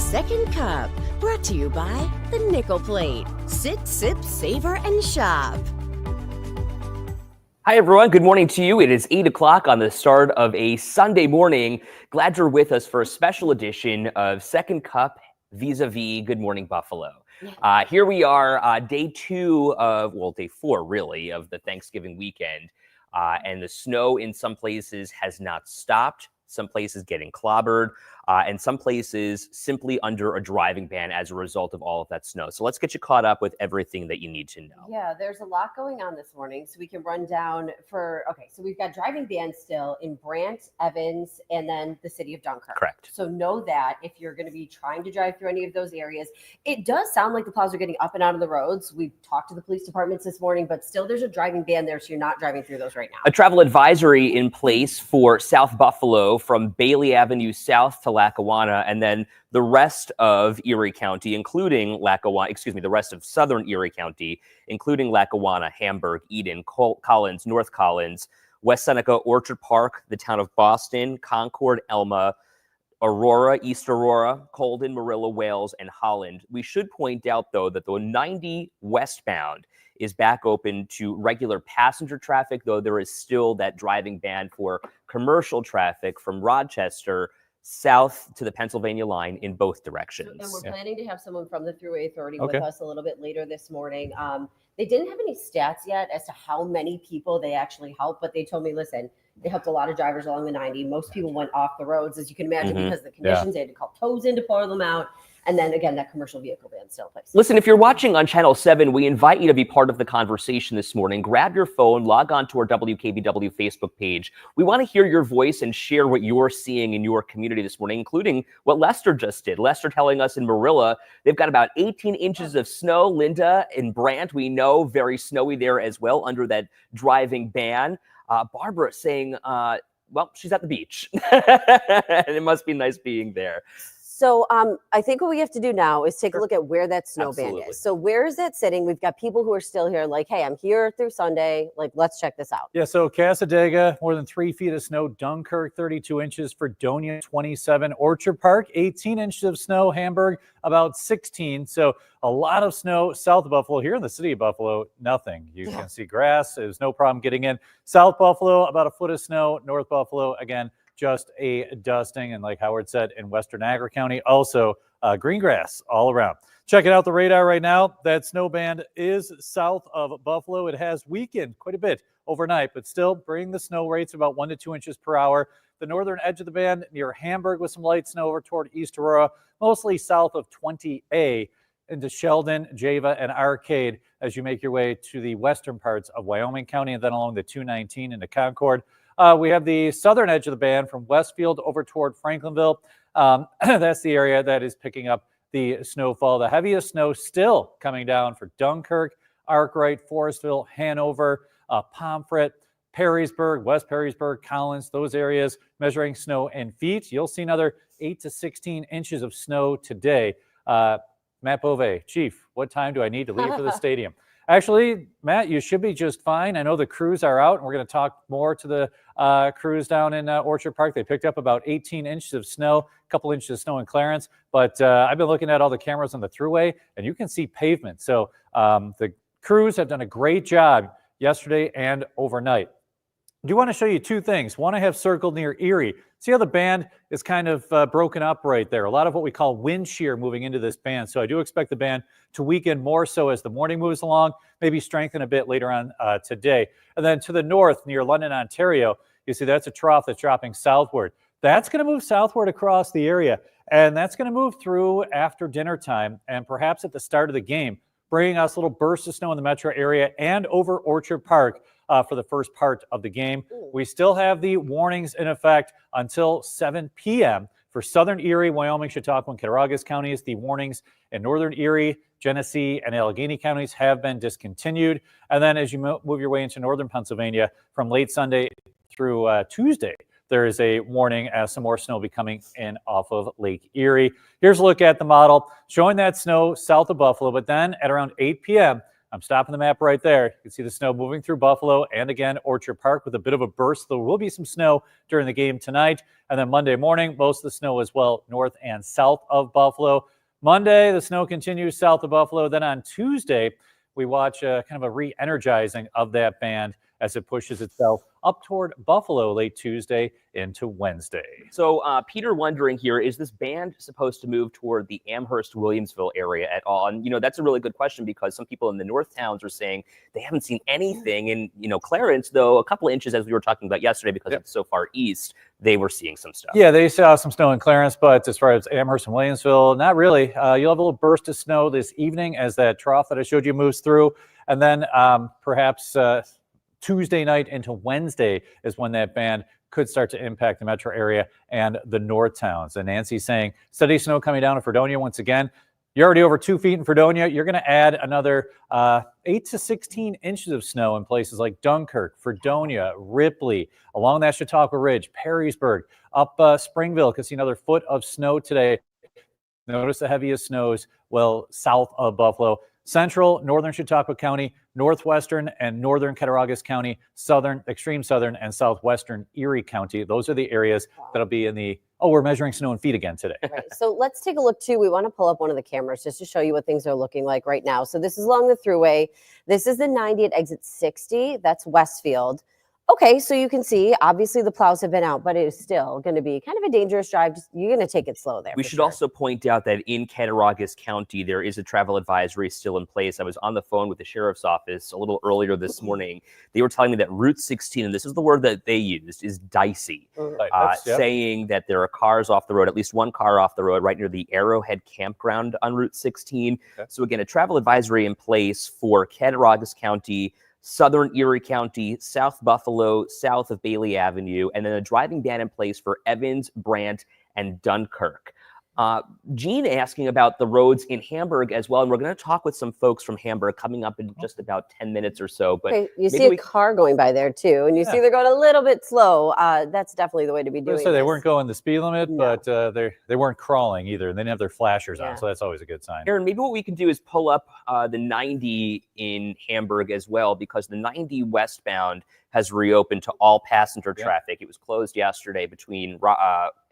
Second Cup, brought to you by the Nickel Plate. Sit, sip, savor, and shop. Hi, everyone. Good morning to you. It is 8 o'clock on the start of a Sunday morning. Glad you're with us for a special edition of Second Cup vis-a-vis Good Morning Buffalo. Here we are, day 4, really, of the Thanksgiving weekend. And the snow in some places has not stopped. Some places getting clobbered, and some places simply under a driving ban as a result of all of that snow. So let's get you caught up with everything that you need to know. Yeah, there's a lot going on this morning, so we can run down so we've got driving bans still in Brant, Evans, and then the city of Dunkirk. Correct. So know that if you're going to be trying to drive through any of those areas, it does sound like the plows are getting up and out of the roads. We've talked to the police departments this morning, but still there's a driving ban there, so you're not driving through those right now. A travel advisory in place for South Buffalo from Bailey Avenue south to Lackawanna, and then the rest of Erie County, including the rest of southern Erie County, including Lackawanna, Hamburg, Eden, Collins, North Collins, West Seneca, Orchard Park, the town of Boston, Concord, Elma, Aurora, East Aurora, Colden, Marilla, Wales, and Holland. We should point out, though, that the 90 westbound is back open to regular passenger traffic, though there is still that driving ban for commercial traffic from Rochester south to the Pennsylvania line in both directions. And we're planning to have someone from the Thruway Authority with us a little bit later this morning. They didn't have any stats yet as to how many people they actually helped, but they told me, listen, they helped a lot of drivers along the 90. Most people went off the roads, as you can imagine, because of the conditions. They had to call tows in to pull them out. And then again, that commercial vehicle ban still plays. Listen, if you're watching on Channel 7, we invite you to be part of the conversation this morning. Grab your phone, log on to our WKBW Facebook page. We want to hear your voice and share what you're seeing in your community this morning, including what Lester just did. Lester telling us in Marilla, they've got about 18 inches of snow. Linda in Brant, we know, very snowy there as well under that driving ban. Barbara saying, well, she's at the beach. And it must be nice being there. So I think what we have to do now is take a look at where that snow band is. So where is that sitting? We've got people who are still here like, hey, I'm here through Sunday. Like, let's check this out. Yeah, so Cassadaga, more than 3 feet of snow. Dunkirk, 32 inches. Fredonia, 27. Orchard Park, 18 inches of snow. Hamburg, about 16. So a lot of snow south of Buffalo. Here in the city of Buffalo, nothing. You can see grass. There's no problem getting in. South Buffalo, about a foot of snow. North Buffalo, again, just a dusting. And like Howard said, in western Agri County, also green grass all around. Checking out the radar right now. That snow band is south of Buffalo. It has weakened quite a bit overnight, but still bringing the snow rates about 1 to 2 inches per hour. The northern edge of the band near Hamburg with some light snow over toward East Aurora, mostly south of 20A into Sheldon, Java, and Arcade as you make your way to the western parts of Wyoming County and then along the 219 into Concord. We have the southern edge of the band from Westfield over toward Franklinville. That's the area that is picking up the snowfall. The heaviest snow still coming down for Dunkirk, Arkwright, Forestville, Hanover, Pomfret, Perrysburg, West Perrysburg, Collins, those areas measuring snow in feet. You'll see another 8 to 16 inches of snow today. Matt Bove, Chief, what time do I need to leave for the stadium? Actually, Matt, you should be just fine. I know the crews are out, and we're going to talk more to the crews down in Orchard Park. They picked up about 18 inches of snow, a couple inches of snow in Clarence. But I've been looking at all the cameras on the Thruway, and you can see pavement. So the crews have done a great job yesterday and overnight. I do want to show you two things. One I have circled near Erie. See how the band is kind of broken up right there. A lot of what we call wind shear moving into this band. So I do expect the band to weaken more so as the morning moves along, maybe strengthen a bit later on today. And then to the north near London, Ontario, you see that's a trough that's dropping southward. That's going to move southward across the area. And that's going to move through after dinner time and perhaps at the start of the game, bringing us little bursts of snow in the metro area and over Orchard Park for the first part of the game. We still have the warnings in effect until 7 p.m. for southern Erie, Wyoming, Chautauqua, and Cattaraugus counties. The warnings in northern Erie, Genesee, and Allegheny counties have been discontinued. And then as you move your way into northern Pennsylvania from late Sunday through Tuesday, there is a warning as some more snow will be coming in off of Lake Erie. Here's a look at the model showing that snow south of Buffalo, but then at around 8 p.m., I'm stopping the map right there. You can see the snow moving through Buffalo and again Orchard Park with a bit of a burst. There will be some snow during the game tonight. And then Monday morning, most of the snow as well north and south of Buffalo. Monday, the snow continues south of Buffalo. Then on Tuesday, we watch kind of a re-energizing of that band as it pushes itself up toward Buffalo late Tuesday into Wednesday. So Peter wondering here, is this band supposed to move toward the Amherst-Williamsville area at all? And, that's a really good question because some people in the north towns are saying they haven't seen anything. And, Clarence, though, a couple of inches, as we were talking about yesterday, because it's so far east, they were seeing some stuff. Yeah, they saw some snow in Clarence, but as far as Amherst and Williamsville, not really. You'll have a little burst of snow this evening as that trough that I showed you moves through. And then perhaps Tuesday night into Wednesday is when that band could start to impact the metro area and the north towns. And Nancy's saying steady snow coming down in Fredonia once again. You're already over 2 feet in Fredonia. You're going to add another 8 to 16 inches of snow in places like Dunkirk, Fredonia, Ripley, along that Chautauqua Ridge, Perrysburg, up Springville. Could see another foot of snow today. Notice the heaviest snows, south of Buffalo. Central, northern Chautauqua County, northwestern and northern Cattaraugus County, southern, extreme southern, and southwestern Erie County. Those are the areas that'll be in the, we're measuring snow in feet again today. Right. So let's take a look too. We want to pull up one of the cameras just to show you what things are looking like right now. So this is along the thruway. This is the 90 at exit 60. That's Westfield. Okay, so you can see, obviously the plows have been out, but it is still going to be kind of a dangerous drive. You're going to take it slow there. We should also point out that in Cattaraugus County, there is a travel advisory still in place. I was on the phone with the sheriff's office a little earlier this morning. They were telling me that Route 16, and this is the word that they used, is dicey, saying that there are cars off the road, at least one car off the road right near the Arrowhead Campground on Route 16. Okay. So again, a travel advisory in place for Cattaraugus County, southern Erie County, South Buffalo, south of Bailey Avenue, and then a driving ban in place for Evans, Brant, and Dunkirk. Gene asking about the roads in Hamburg as well, and we're going to talk with some folks from Hamburg coming up in just about 10 minutes or so. But okay, you see a car going by there too, and you see they're going a little bit slow. That's definitely the way to be doing it. So they weren't going the speed limit, but they weren't crawling either, and they didn't have their flashers on, so that's always a good sign. Aaron, maybe what we can do is pull up the 90 in Hamburg as well, because the 90 westbound has reopened to all passenger traffic. It was closed yesterday between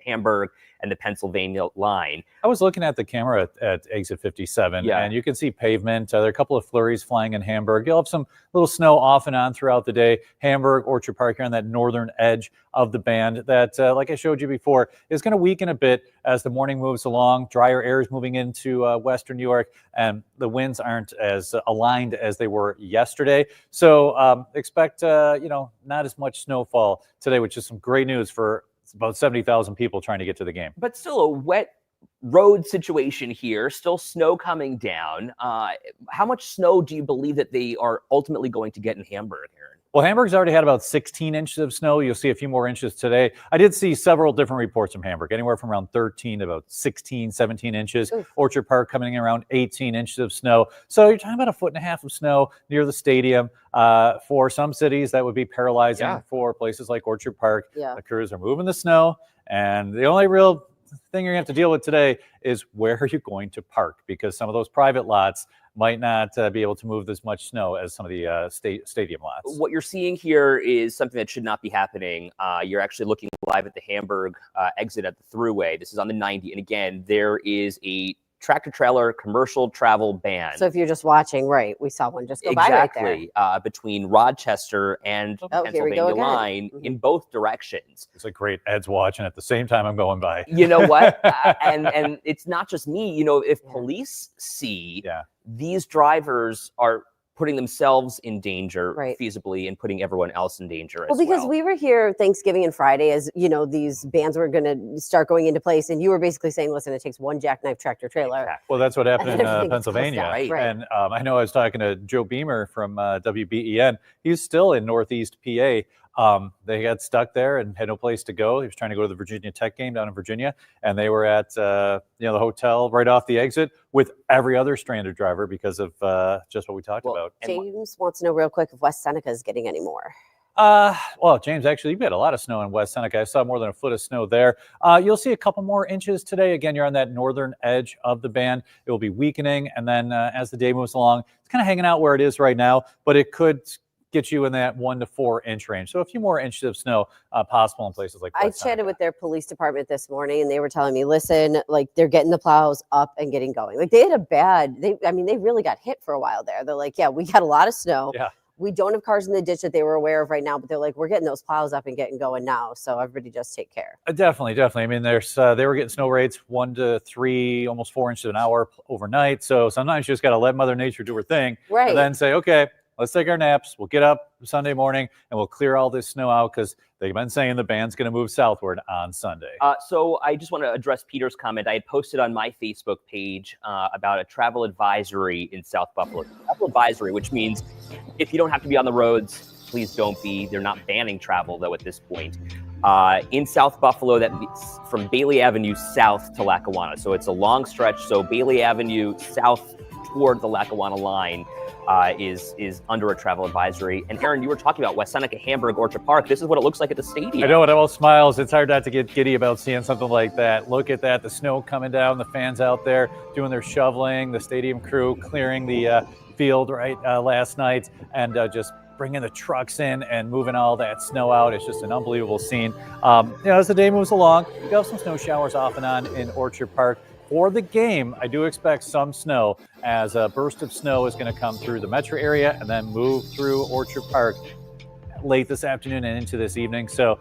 Hamburg and the Pennsylvania line. I was looking at the camera at exit 57, and you can see pavement. There are a couple of flurries flying in Hamburg. You'll have some little snow off and on throughout the day. Hamburg, Orchard Park, here on that northern edge of the band that, like I showed you before, is going to weaken a bit as the morning moves along. Drier air is moving into western New York, and the winds aren't as aligned as they were yesterday. So expect, not as much snowfall today, which is some great news for about 70,000 people trying to get to the game. But still a wet road situation here, still snow coming down. How much snow do you believe that they are ultimately going to get in Hamburg, Aaron? Well, Hamburg's already had about 16 inches of snow. You'll see a few more inches today. I did see several different reports from Hamburg, anywhere from around 13 to about 16, 17 inches. Oof. Orchard Park coming in around 18 inches of snow. So you're talking about 1.5 feet of snow near the stadium. For some cities, that would be paralyzing. For places like Orchard Park. The crews are moving the snow, and the only real thing you're going to have to deal with today is where are you going to park, because some of those private lots might not be able to move as much snow as some of the stadium lots. What you're seeing here is something that should not be happening. You're actually looking live at the Hamburg exit at the thruway. This is on the 90. And again, there is a tractor trailer commercial travel ban. So if you're just watching, we saw one just go by right there. Exactly, between Rochester and Pennsylvania line in both directions. It's like great, Ed's watching at the same time I'm going by. You know what? And it's not just me. If police see these drivers are putting themselves in danger feasibly and putting everyone else in danger as well. Well, because we were here Thanksgiving and Friday as, these bans were going to start going into place. And you were basically saying, listen, it takes one jackknife tractor trailer. Exactly. Well, that's what happened in Pennsylvania. And I know I was talking to Joe Beamer from WBEN. He's still in Northeast PA. They got stuck there and had no place to go. He was trying to go to the Virginia Tech game down in Virginia, and they were at the hotel right off the exit with every other stranded driver because of just what we talked about. James wants to know real quick if West Seneca is getting any more. Well, James, actually, you've got a lot of snow in West Seneca. I saw more than a foot of snow there. You'll see a couple more inches today. Again, you're on that northern edge of the band. It will be weakening, and then as the day moves along, it's kind of hanging out where it is right now, but it could get you in that 1 to 4 inch range. So a few more inches of snow possible in places like I West Seneca. chatted with their police department this morning, and they were telling me, listen, like they're getting the plows up and getting going. Like they had they really got hit for a while there. They're like, yeah, we got a lot of snow. Yeah. We don't have cars in the ditch that they were aware of right now, but they're like, we're getting those plows up and getting going now. So everybody just take care. Definitely. I mean, they were getting snow rates 1 to 3, almost 4 inches an hour overnight. So sometimes you just got to let Mother Nature do her thing, Right. and then say, okay, let's take our naps. We'll get up Sunday morning and we'll clear all this snow out because they've been saying the band's going to move southward on Sunday. So I just want to address Peter's comment. I had posted on my Facebook page about a travel advisory in South Buffalo. Travel advisory, which means if you don't have to be on the roads, please don't be. They're not banning travel, though, at this point. In South Buffalo, that's from Bailey Avenue south to Lackawanna. So it's a long stretch. So Bailey Avenue south toward the Lackawanna line is under a travel advisory. And Aaron, you were talking about West Seneca, Hamburg, Orchard Park. This is what it looks like at the stadium. I know, it all smiles. It's hard not to get giddy about seeing something like that. Look at that, the snow coming down, the fans out there doing their shoveling, the stadium crew clearing the field last night, and just bringing the trucks in and moving all that snow out. It's just an unbelievable scene. As the day moves along, you have some snow showers off and on in Orchard Park. For the game, I do expect some snow, as a burst of snow is going to come through the metro area and then move through Orchard Park late this afternoon and into this evening. So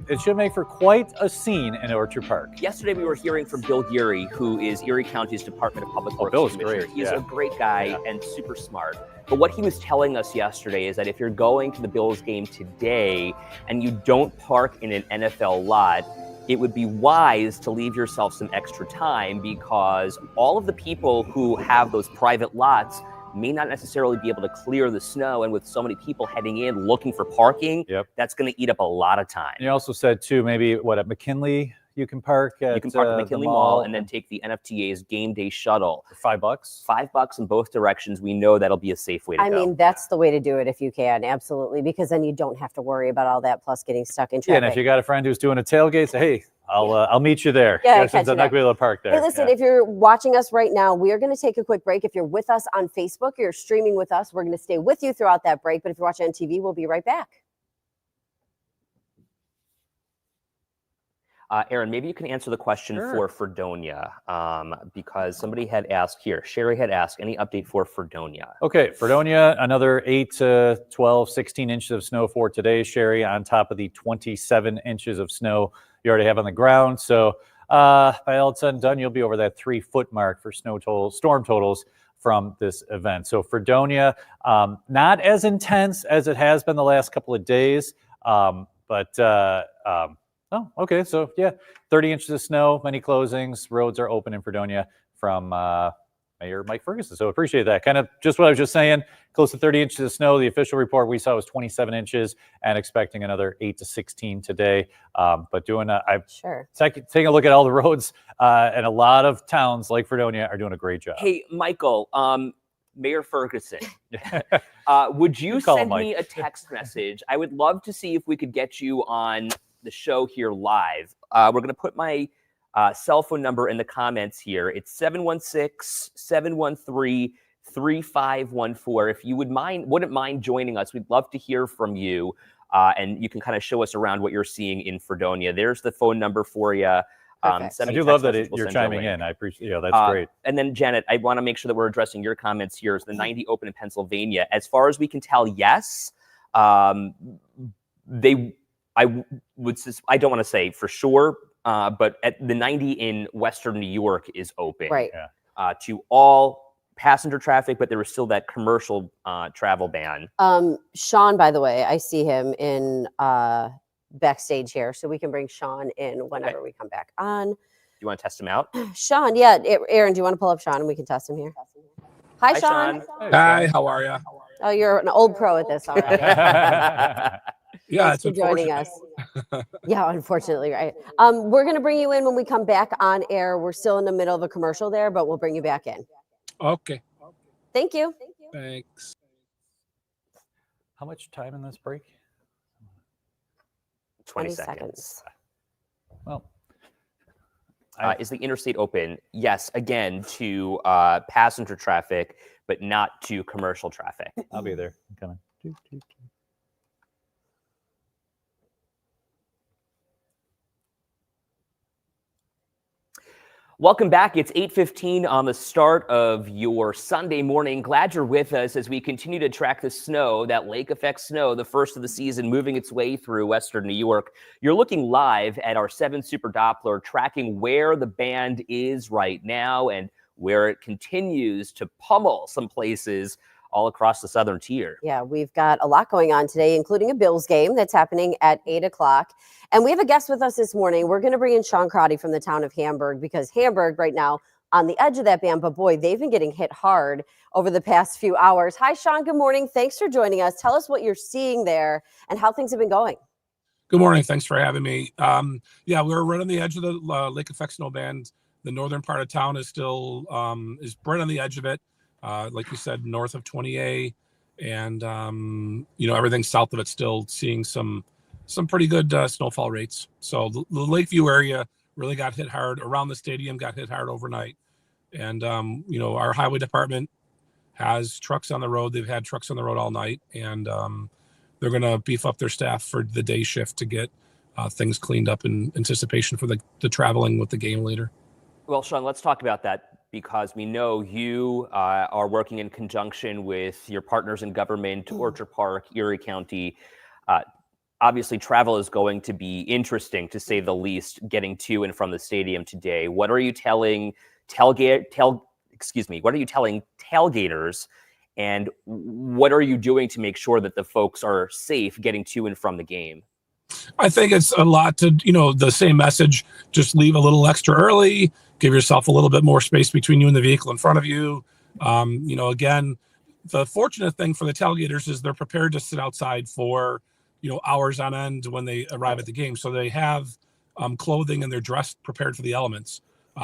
it should make for quite a scene in Orchard Park. Yesterday, we were hearing from Bill Geary, who is Erie County's Department of Public Works Bill's Commissioner. great. He's Yeah. a great guy and super smart. But what he was telling us yesterday is that if you're going to the Bills game today and you don't park in an NFL lot, it would be wise to leave yourself some extra time, because all of the people who have those private lots may not necessarily be able to clear the snow. And with so many people heading in looking for parking, that's going to eat up a lot of time. And you also said, too, maybe at McKinley you can park at You can park at the McKinley Mall and then take the NFTA's game day shuttle. for $5. $5 in both directions. We know that'll be a safe way to go. I mean, that's the way to do it if you can. Absolutely. Because then you don't have to worry about all that plus getting stuck in Yeah, traffic. and if you got a friend who's doing a tailgate, say, hey, I'll meet you there. Yeah, Since catch I'm you not going to be able to park there. Hey, listen, Yeah. if you're watching us right now, we are going to take a quick break. If you're with us on Facebook, you're streaming with us, we're going to stay with you throughout that break. But if you're watching on TV, we'll be right back. Aaron, maybe you can answer the question for Fredonia, because somebody had asked here. Sherry had asked, any update for Fredonia? Okay, Fredonia, another 8 to 12, 16 inches of snow for today, Sherry, on top of the 27 inches of snow you already have on the ground. So by all it's said and done, you'll be over that 3-foot mark for storm totals from this event. So Fredonia, not as intense as it has been the last couple of days, oh, okay. So, 30 inches of snow, many closings. Roads are open in Fredonia from Mayor Mike Ferguson. So, appreciate that. Kind of just what I was just saying, close to 30 inches of snow. The official report we saw was 27 inches and expecting another 8 to 16 today. But taking a look at all the roads, and a lot of towns like Fredonia are doing a great job. Hey, Michael, Mayor Ferguson, would you send me a text message? I would love to see if we could get you on the show here live. We're going to put my cell phone number in the comments here. It's 716-713-3514. If you wouldn't mind joining us, we'd love to hear from you. And you can kind of show us around what you're seeing in Fredonia. There's the phone number for you. I do love that you're chiming in. I appreciate that's great. And then, Janet, I want to make sure that we're addressing your comments here. Is the 90 open in Pennsylvania? As far as we can tell, yes. I don't want to say for sure, but at the 90 in Western New York is open, Right. To all passenger traffic, but there was still that commercial travel ban. Sean, by the way, I see him in backstage here, so we can bring Sean in whenever we come back on. Do you want to test him out? Sean, yeah. Aaron, do you want to pull up Sean and we can test him here? Hi, Sean. Hi, how are you? Oh, you're an old pro at this already. Yeah, Thanks for joining us. Yeah, unfortunately, right. We're going to bring you in when we come back on air. We're still in the middle of a commercial there, but we'll bring you back in. Okay. Thank you. Thanks. How much time in this break? 20 seconds. Well, Is the interstate open? Yes, again, to passenger traffic, but not to commercial traffic. I'll be there. Coming. Welcome back. It's 8:15 on the start of your Sunday morning. Glad you're with us as we continue to track the snow, that lake effect snow, the first of the season, moving its way through western New York. You're looking live at our 7 Super Doppler, tracking where the band is right now and where it continues to pummel some places all across the southern tier. Yeah, we've got a lot going on today, including a Bills game that's happening at 8 o'clock. And we have a guest with us this morning. We're going to bring in Sean Crotty from the town of Hamburg, because Hamburg right now on the edge of that band, but boy, they've been getting hit hard over the past few hours. Hi, Sean. Good morning. Thanks for joining us. Tell us what you're seeing there and how things have been going. Good morning. Thanks for having me. Yeah, we're right on the edge of the lake effect snow band. The northern part of town is still is right on the edge of it. Like you said, north of 20A, and everything south of it still seeing some pretty good snowfall rates. So the Lakeview area really got hit hard. Around the stadium got hit hard overnight, and our highway department has trucks on the road. They've had trucks on the road all night, and they're going to beef up their staff for the day shift to get things cleaned up in anticipation for the traveling with the game later. Well, Sean, let's talk about that, because we know you are working in conjunction with your partners in government, Orchard Park, Erie County. Obviously, travel is going to be interesting, to say the least, getting to and from the stadium today. What are you telling tailgaters, and what are you doing to make sure that the folks are safe getting to and from the game? I think it's a lot to, the same message, just leave a little extra early, give yourself a little bit more space between you and the vehicle in front of you. Again, the fortunate thing for the tailgaters is they're prepared to sit outside for, hours on end when they arrive at the game. So they have clothing and they're dressed, prepared for the elements.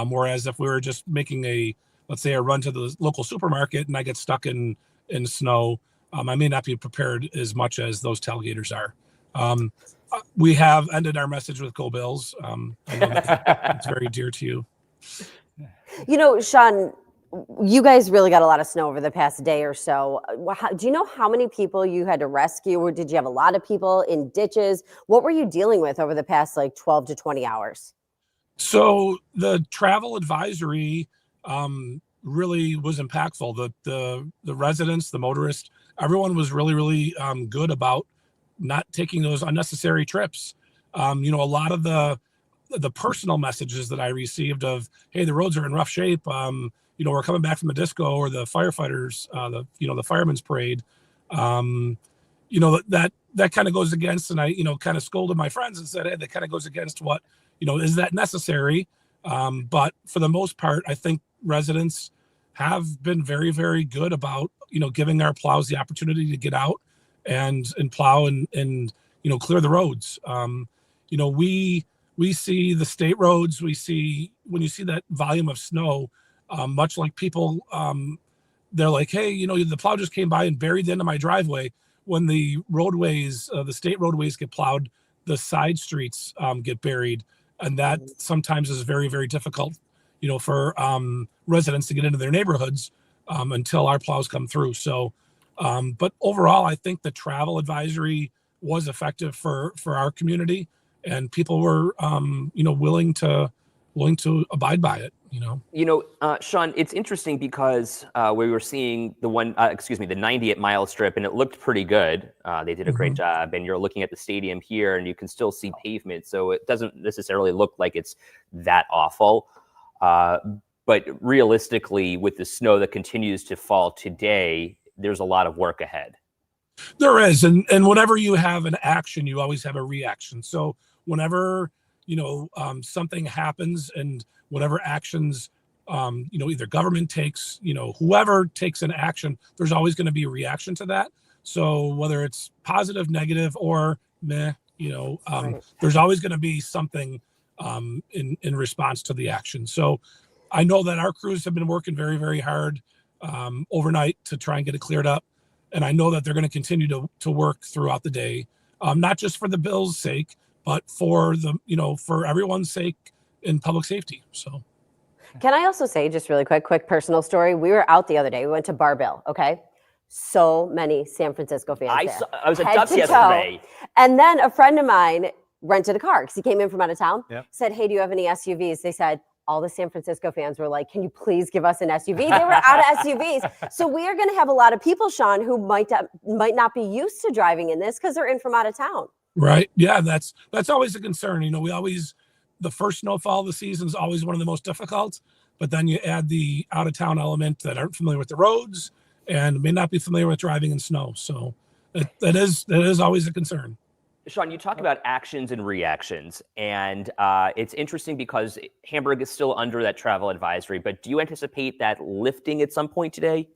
Whereas if we were just making let's say a run to the local supermarket and I get stuck in snow, I may not be prepared as much as those tailgaters are. We have ended our message with Go Bills. I know that's very dear to you. Sean, you guys really got a lot of snow over the past day or so. Do you know how many people you had to rescue, or did you have a lot of people in ditches? What were you dealing with over the past 12 to 20 hours? So the travel advisory really was impactful. The residents, the motorists, everyone was really, really good about not taking those unnecessary trips. A lot of the personal messages that I received of, hey, the roads are in rough shape. We're coming back from a disco, or the firefighters, the firemen's parade. That kind of goes against, and I, kind of scolded my friends and said, hey, that kind of goes against what, is that necessary? But for the most part, I think residents have been very, very good about, giving our plows the opportunity to get out and plow and clear the roads. We see the state roads. We see, when you see that volume of snow, much like people, they're like, hey, the plow just came by and buried the end of my driveway. When the roadways, the state roadways get plowed, the side streets get buried. And that sometimes is very, very difficult, for residents to get into their neighborhoods until our plows come through. So, but overall, I think the travel advisory was effective for our community, and people were, willing to abide by it. Sean, it's interesting because we were seeing the 90th mile strip, and it looked pretty good. They did a great job, and you're looking at the stadium here, and you can still see pavement, so it doesn't necessarily look like it's that awful. But realistically, with the snow that continues to fall today, there's a lot of work ahead. There is, and whenever you have an action, you always have a reaction. So whenever something happens, and whatever actions either government takes, whoever takes an action, there's always going to be a reaction to that. So whether it's positive, negative, or meh, there's always going to be something in response to the action. So I know that our crews have been working very, very hard overnight to try and get it cleared up. And I know that they're going to continue to work throughout the day, not just for the Bills' sake, but for for everyone's sake in public safety. So. Can I also say, just really quick personal story? We were out the other day. We went to Bar Bill, okay? So many San Francisco fans there. I was at Head Ducks to toe. yesterday. And then a friend of mine rented a car because he came in from out of town. Yep. Said, hey, do you have any SUVs? They said, all the San Francisco fans were like, can you please give us an SUV? They were out of SUVs. So we are going to have a lot of people, Sean, who might not be used to driving in this because they're in from out of town. Right. Yeah, that's always a concern. The first snowfall of the season is always one of the most difficult, but then you add the out of town element that aren't familiar with the roads and may not be familiar with driving in snow. So that is always a concern. Sean, you talk about actions and reactions, and it's interesting because Hamburg is still under that travel advisory, but do you anticipate that lifting at some point today?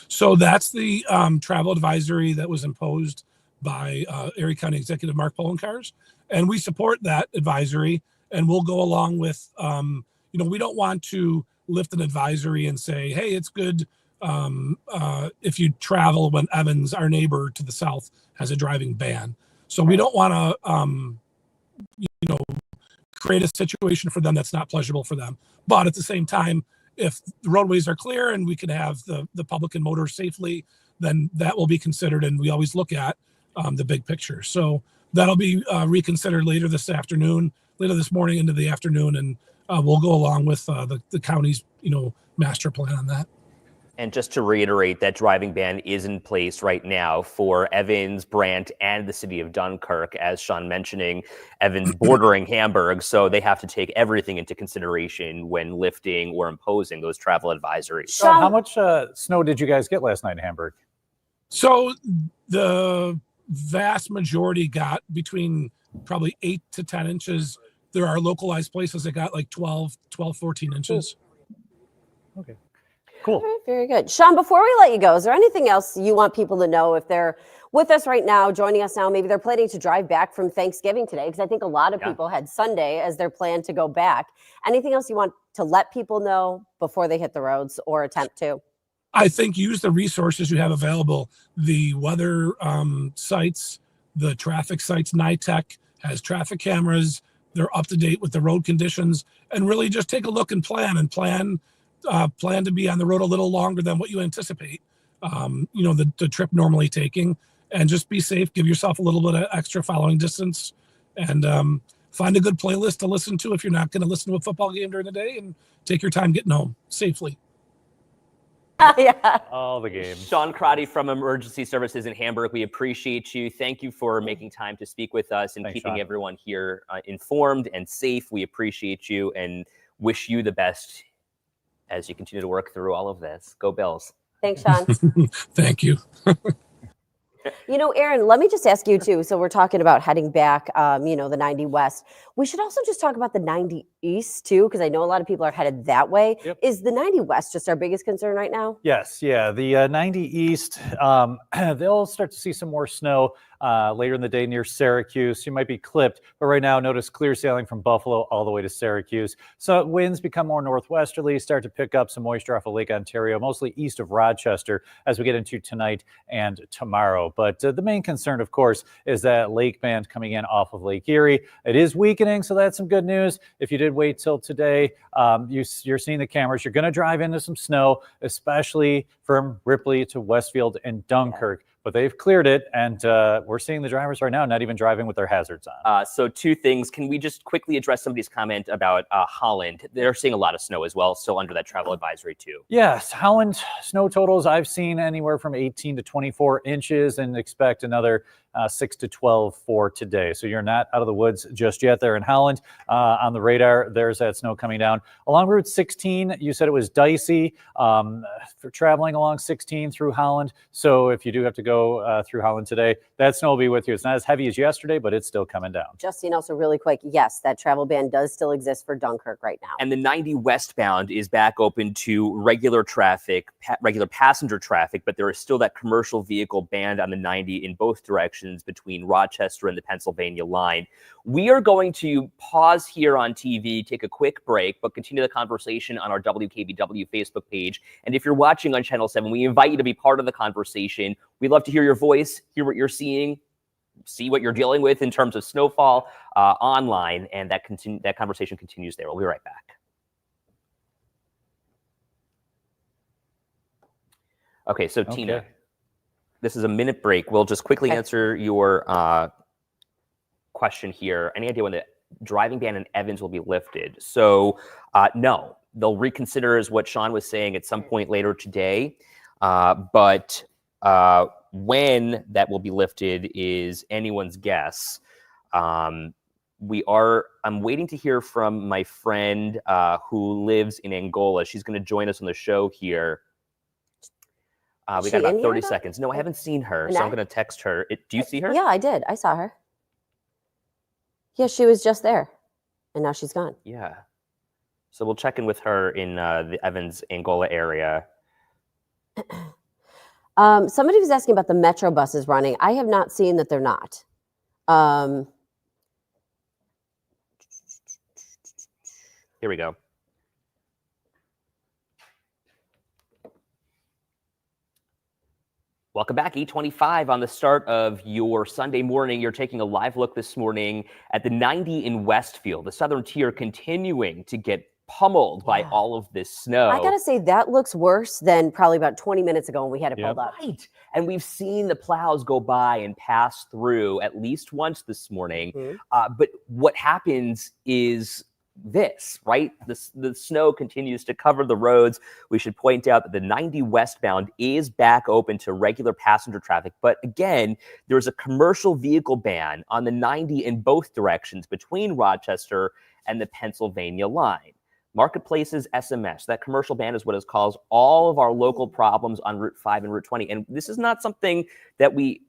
So that's the travel advisory that was imposed by Erie County Executive Mark Poloncarz, and we support that advisory, and we'll go along with, we don't want to lift an advisory and say, hey, it's good if you travel when Evans, our neighbor to the south, has a driving ban. So we don't want to, create a situation for them that's not pleasurable for them. But at the same time, if the roadways are clear and we can have the public and motor safely, then that will be considered. And we always look at the big picture. So that'll be reconsidered later this morning into the afternoon. And we'll go along with the county's, master plan on that. And just to reiterate, that driving ban is in place right now for Evans, Brant, and the city of Dunkirk, as Sean mentioning, Evans bordering Hamburg. So they have to take everything into consideration when lifting or imposing those travel advisories. Sean, how much snow did you guys get last night in Hamburg? So the vast majority got between probably 8 to 10 inches. There are localized places that got like 12, 14 inches. Okay. Cool. All right, very good. Sean, before we let you go, is there anything else you want people to know if they're with us right now, joining us now? Maybe they're planning to drive back from Thanksgiving today, because I think a lot of people had Sunday as their plan to go back. Anything else you want to let people know before they hit the roads or attempt to? I think use the resources you have available. The weather sites, the traffic sites, NITEC has traffic cameras. They're up to date with the road conditions, and really just take a look and plan to be on the road a little longer than what you anticipate, the trip normally taking, and just be safe. Give yourself a little bit of extra following distance, and find a good playlist to listen to if you're not going to listen to a football game during the day, and take your time getting home safely. Yeah. All the games. Sean Crotty from Emergency Services in Hamburg, we appreciate you. Thank you for making time to speak with us and keeping Sean. everyone here informed and safe. We appreciate you and wish you the best as you continue to work through all of this. Go Bills. Thanks, Sean. Thank you. Aaron, let me just ask you too. So we're talking about heading back, the 90 West. We should also just talk about the 90 East too, because I know a lot of people are headed that way. Yep. Is the 90 West just our biggest concern right now? Yes, yeah. The 90 East, they'll start to see some more snow later in the day near Syracuse. You might be clipped, but right now notice clear sailing from Buffalo all the way to Syracuse. So winds become more northwesterly, start to pick up some moisture off of Lake Ontario, mostly east of Rochester as we get into tonight and tomorrow. But the main concern, of course, is that lake band coming in off of Lake Erie. It is weakening, so that's some good news. If you did wait till today, you're seeing the cameras. You're going to drive into some snow, especially from Ripley to Westfield and Dunkirk. But they've cleared it, and we're seeing the drivers right now not even driving with their hazards on. So two things. Can we just quickly address somebody's comment about Holland? They're seeing a lot of snow as well, still under that travel advisory too. Yes, Holland snow totals I've seen anywhere from 18 to 24 inches and expect another 6 to 12 for today. So you're not out of the woods just yet there in Holland. On the radar, there's that snow coming down. Along Route 16, you said it was dicey for traveling along 16 through Holland. So if you do have to go through Holland today, that snow will be with you. It's not as heavy as yesterday, but it's still coming down. Justine, also really quick, yes, that travel ban does still exist for Dunkirk right now. And the 90 westbound is back open to regular traffic, regular passenger traffic, but there is still that commercial vehicle banned on the 90 in both directions between Rochester and the Pennsylvania line. We are going to pause here on TV, take a quick break, but continue the conversation on our WKBW Facebook page. And if you're watching on Channel 7, we invite you to be part of the conversation. We'd love to hear your voice, hear what you're seeing, see what you're dealing with in terms of snowfall online, and that conversation continues there. We'll be right back. Okay, so Tina, this is a minute break. We'll just quickly answer your question here. Any idea when the driving ban in Evans will be lifted? So no, they'll reconsider, is what Sean was saying, at some point later today. But when that will be lifted is anyone's guess. I'm waiting to hear from my friend who lives in Angola. She's going to join us on the show here. We got about 30 seconds. No, I haven't seen her, so I'm going to text her. Do you see her? Yeah, I did. I saw her. Yeah, she was just there, and now she's gone. Yeah. So we'll check in with her in the Evans, Angola area. Somebody was asking about the Metro buses running. I have not seen that they're not. Here we go. Welcome back, E25 on the start of your Sunday morning. You're taking a live look this morning at the 90 in Westfield. The southern tier continuing to get pummeled by all of this snow. I gotta say, that looks worse than probably about 20 minutes ago when we had it pulled up. Right. And we've seen the plows go by and pass through at least once this morning. But what happens is this, right? The snow continues to cover the roads. We should point out that the 90 westbound is back open to regular passenger traffic. But again, there's a commercial vehicle ban on the 90 in both directions between Rochester and the Pennsylvania line. Marketplace's SMS, that commercial ban is what has caused all of our local problems on Route 5 and Route 20. And this is not something that we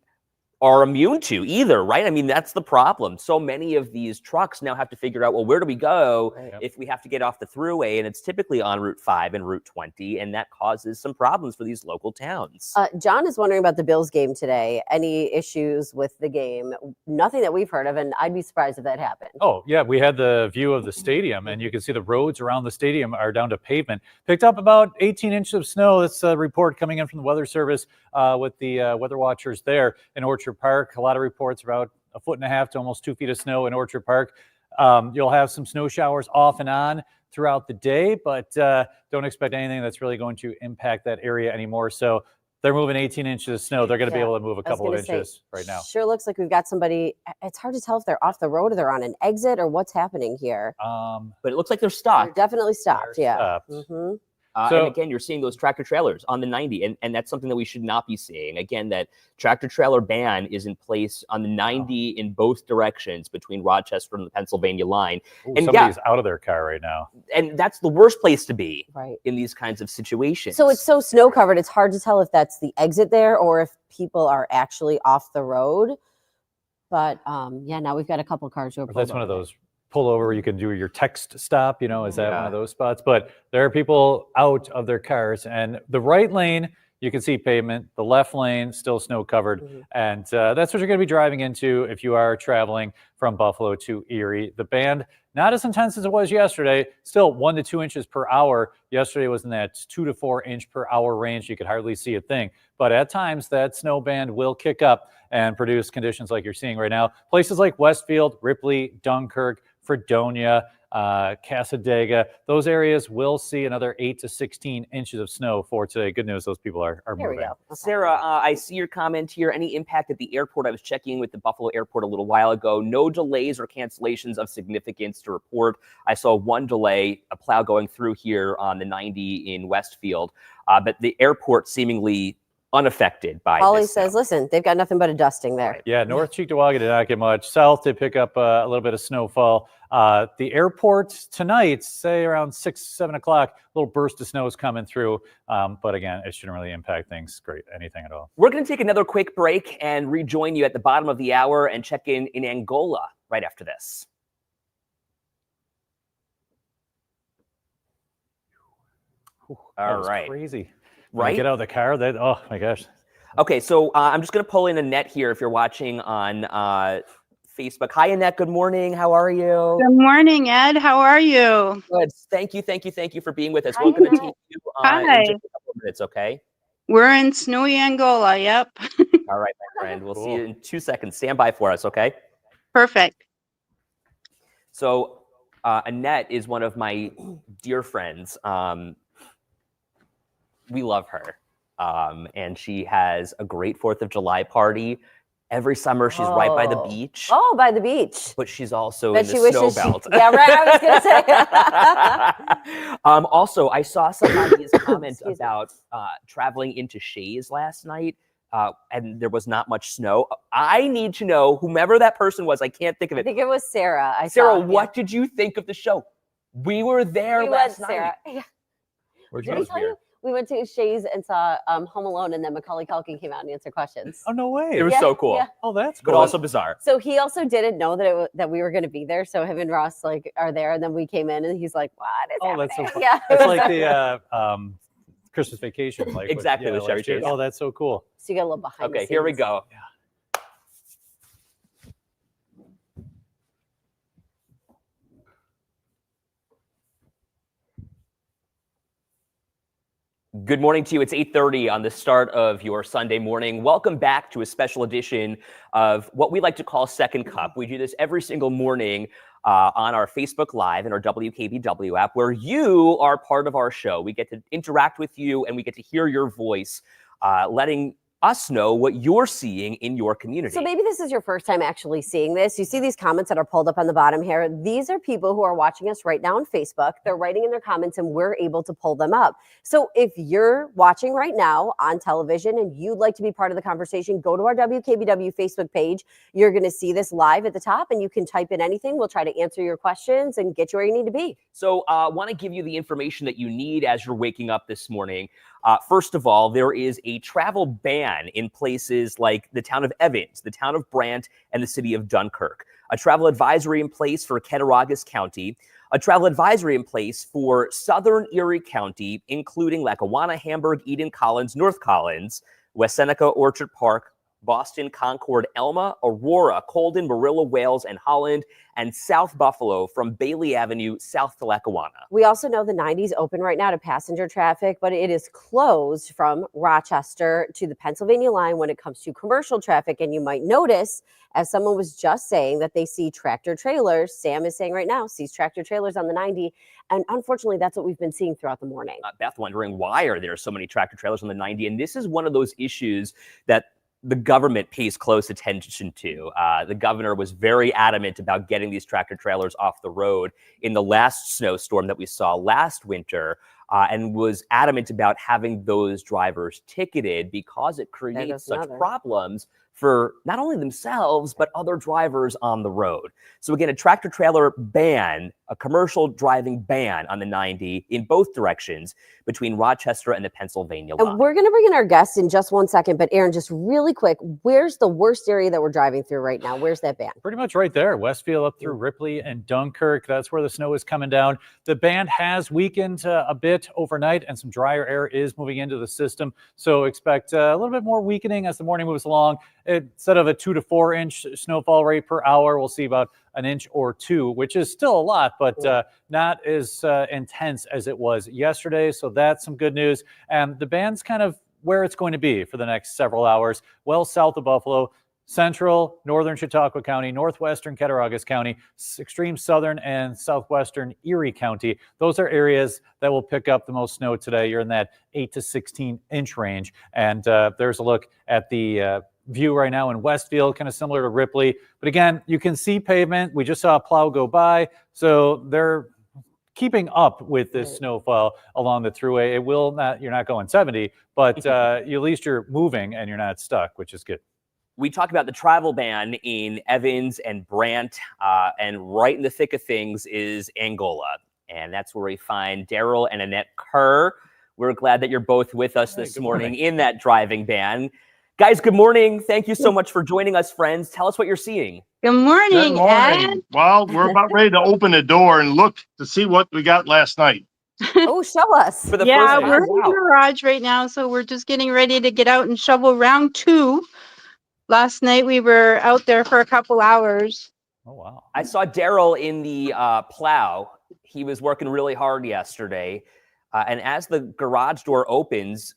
are immune to either, right? I mean, that's the problem. So many of these trucks now have to figure out, well, where do we go if we have to get off the thruway? And it's typically on Route 5 and Route 20, and that causes some problems for these local towns. John is wondering about the Bills game today. Any issues with the game? Nothing that we've heard of, and I'd be surprised if that happened. Oh, yeah, we had the view of the stadium, and you can see the roads around the stadium are down to pavement. Picked up about 18 inches of snow. That's a report coming in from the Weather Service with the weather watchers there in Orchard Park. A lot of reports about 1.5 to almost 2 feet of snow in Orchard Park. You'll have some snow showers off and on throughout the day, but don't expect anything that's really going to impact that area anymore. So they're moving 18 inches of snow. They're going to be able to move a couple of inches right now. Sure looks like we've got somebody. It's hard to tell if they're off the road or they're on an exit or what's happening here. But it looks like they're stopped. They're definitely stopped. Yeah. And again, you're seeing those tractor trailers on the 90, and that's something that we should not be seeing. Again, that tractor trailer ban is in place on the 90 in both directions between Rochester and the Pennsylvania line. And somebody's out of their car right now. And that's the worst place to be in these kinds of situations. So it's so snow covered, it's hard to tell if that's the exit there or if people are actually off the road. But yeah, now we've got a couple cars who are pulled That's over. one of those pull over, you can do your text stop, is that one of those spots? But there are people out of their cars, and the right lane, you can see pavement, the left lane still snow covered. And that's what you're going to be driving into if you are traveling from Buffalo to Erie. The band, not as intense as it was yesterday, still 1 to 2 inches per hour. Yesterday was in that 2 to 4 inch per hour range. You could hardly see a thing. But at times that snow band will kick up and produce conditions like you're seeing right now. Places like Westfield, Ripley, Dunkirk, Fredonia, Cassadaga, those areas will see another 8 to 16 inches of snow for today. Good news, those people are moving. Okay. Sarah, I see your comment here. Any impact at the airport? I was checking with the Buffalo airport a little while ago. No delays or cancellations of significance to report. I saw one delay, a plow going through here on the 90 in Westfield, but the airport seemingly unaffected by Ollie this says, listen, they've got nothing but a dusting there. Yeah, North Cheektowaga did not get much. South did pick up a little bit of snowfall. The airport tonight, say around 6, 7 o'clock, a little burst of snow is coming through. But again, it shouldn't really impact things anything at all. We're going to take another quick break and rejoin you at the bottom of the hour and check in Angola right after this. All right. Crazy. Right? Get out of the car. Oh my gosh. Okay, so I'm just going to pull in Annette here if you're watching on Facebook. Hi, Annette. Good morning. How are you? Good morning, Ed. How are you? Good. Thank you for being with us. Hi, We're going to Annette. take you in just a couple of minutes, okay? We're in snowy Angola. Yep. All right, my friend. We'll see Cool. you in 2 seconds. Stand by for us, okay? Perfect. So Annette is one of my dear friends. We love her. And she has a great 4th of July party. Every summer, she's right by the beach. Oh, by the beach. But she's also Bet in the she wishes snow she- belt. Yeah, right. I was gonna say. Also, I saw somebody's comment Excuse me. about traveling into Shays last night, and there was not much snow. I need to know, whomever that person was, I can't think of I it. think it was Sarah. Sarah, saw, yeah. what did you think of the show? We were there We last went, night. Sarah. Yeah. Where'd Did you we go? tell you? We went to Shays and saw Home Alone, and then Macaulay Culkin came out and answered questions. Oh, no way. It was Yeah, so cool, yeah. Oh, that's but cool. also bizarre. So he also didn't know that that we were going to be there. So him and Ross like are there, and then we came in, and he's like, "What is Oh, that's so happening?" fun. Yeah, It's like the Christmas Vacation. Like Exactly, with Chevy last year. Chase. Oh, that's so cool. So you got a little behind. the Okay, here we scenes. go. Good morning to you. It's 8:30 on the start of your Sunday morning. Welcome back to a special edition of what we like to call Second Cup. We do this every single morning on our Facebook Live and our WKBW app, where you are part of our show. We get to interact with you and we get to hear your voice, letting us know what you're seeing in your community. So maybe this is your first time actually seeing this. You see these comments that are pulled up on the bottom here. These are people who are watching us right now on Facebook. They're writing in their comments and we're able to pull them up. So if you're watching right now on television and you'd like to be part of the conversation, go to our WKBW Facebook page. You're going to see this live at the top and you can type in anything. We'll try to answer your questions and get you where you need to be. So I want to give you the information that you need as you're waking up this morning. First of all, there is a travel ban in places like the town of Evans, the town of Brant, and the city of Dunkirk. A travel advisory in place for Cattaraugus County. A travel advisory in place for southern Erie County, including Lackawanna, Hamburg, Eden, Collins, North Collins, West Seneca, Orchard Park, Boston, Concord, Elma, Aurora, Colden, Marilla, Wales, and Holland, and South Buffalo from Bailey Avenue south to Lackawanna. We also know the 90 is open right now to passenger traffic, but it is closed from Rochester to the Pennsylvania line when it comes to commercial traffic. And you might notice, as someone was just saying, that they see tractor trailers. Sam is saying right now, sees tractor trailers on the 90. And unfortunately, that's what we've been seeing throughout the morning. Beth wondering, why are there so many tractor trailers on the 90? And this is one of those issues that the government pays close attention to. The governor was very adamant about getting these tractor trailers off the road in the last snowstorm that we saw last winter, and was adamant about having those drivers ticketed because it creates such problems for not only themselves, but other drivers on the road. So again, a tractor trailer ban, a commercial driving ban on the 90 in both directions between Rochester and the Pennsylvania line. And we're going to bring in our guests in just 1 second, but Aaron, just really quick, where's the worst area that we're driving through right now? Where's that ban? Pretty much right there. Westfield up through Ripley and Dunkirk. That's where the snow is coming down. The ban has weakened a bit overnight, and some drier air is moving into the system. So expect a little bit more weakening as the morning moves along. Instead of a 2 to 4 inch snowfall rate per hour, we'll see about an inch or two, which is still a lot, but not as intense as it was yesterday. So that's some good news. And the ban's kind of where it's going to be for the next several hours, well south of Buffalo, central, northern Chautauqua County, northwestern Cattaraugus County, extreme southern and southwestern Erie County. Those are areas that will pick up the most snow today. You're in that 8 to 16 inch range. And there's a look at the view right now in Westfield, kind of similar to Ripley. But again, you can see pavement. We just saw a plow go by. So they're keeping up with this snowfall along the thruway. It will not, you're not going 70, but at least you're moving and you're not stuck, which is good. We talk about the travel ban in Evans and Brant, and right in the thick of things is Angola. And that's where we find Daryl and Annette Kerr. We're glad that you're both with us this morning in that driving ban. Guys, good morning. Thank you so much for joining us, friends. Tell us what you're seeing. Good morning, Ed. Well, we're about ready to open the door and look to see what we got last night. Oh, show us. For the Yeah, first we're time. in the garage right now, so we're just getting ready to get out and shovel round 2. Last night we were out there for a couple hours. Oh, wow. I saw Daryl in the plow. He was working really hard yesterday. And as the garage door opens,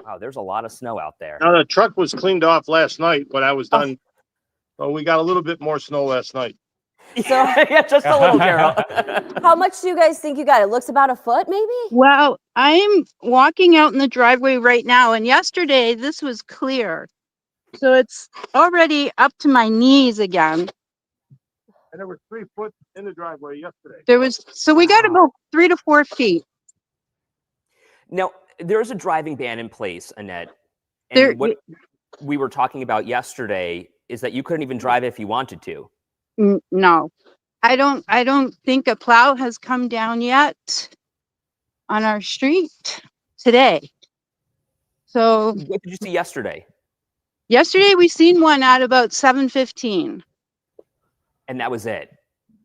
Wow, there's a lot of snow out there. Now, the truck was cleaned off last night when I was done. So we got a little bit more snow last night. Yeah, just a little, Daryl. How much do you guys think you got? It looks about a foot, maybe? Well, I'm walking out in the driveway right now, and yesterday this was clear. So it's already up to my knees again. And there were 3 foot in the driveway yesterday. So we got about 3 to 4 feet. Now, there's a driving ban in place, Annette. And There- what we were talking about yesterday is that you couldn't even drive if you wanted to. No, I don't think a plow has come down yet on our street today. So What did you see yesterday? yesterday we seen one at about 7:15. And that was it.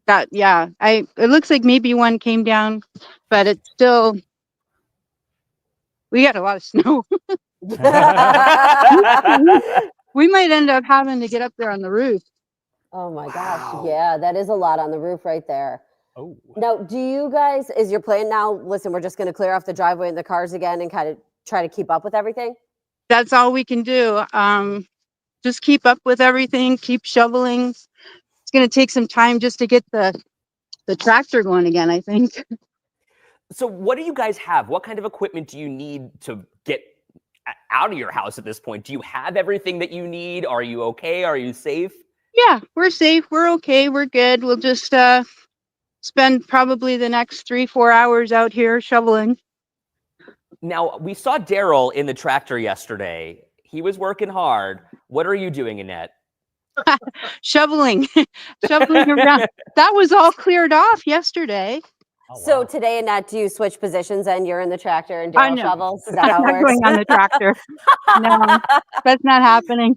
It looks like maybe one came down, but it's still, we got a lot of snow. We might end up having to get up there on the roof. Oh my gosh. Wow. Yeah, that is a lot on the roof right there. Oh. Now, do you guys, is your plan now, listen, we're just going to clear off the driveway and the cars again and kind of try to keep up with everything? That's all we can do. Just keep up with everything, keep shoveling. It's going to take some time just to get the tractor going again, I think. So what do you guys have? What kind of equipment do you need to get out of your house at this point? Do you have everything that you need? Are you okay? Are you safe? Yeah, we're safe. We're okay. We're good. We'll just spend probably the next 3-4 hours out here shoveling. Now, we saw Daryl in the tractor yesterday. He was working hard. What are you doing, Annette? Shoveling around. That was all cleared off yesterday. Oh, So wow. today, Annette, do you switch positions and you're in the tractor and I Daryl know. shovels? Is that how I'm it not works? going on the tractor. No, that's not happening.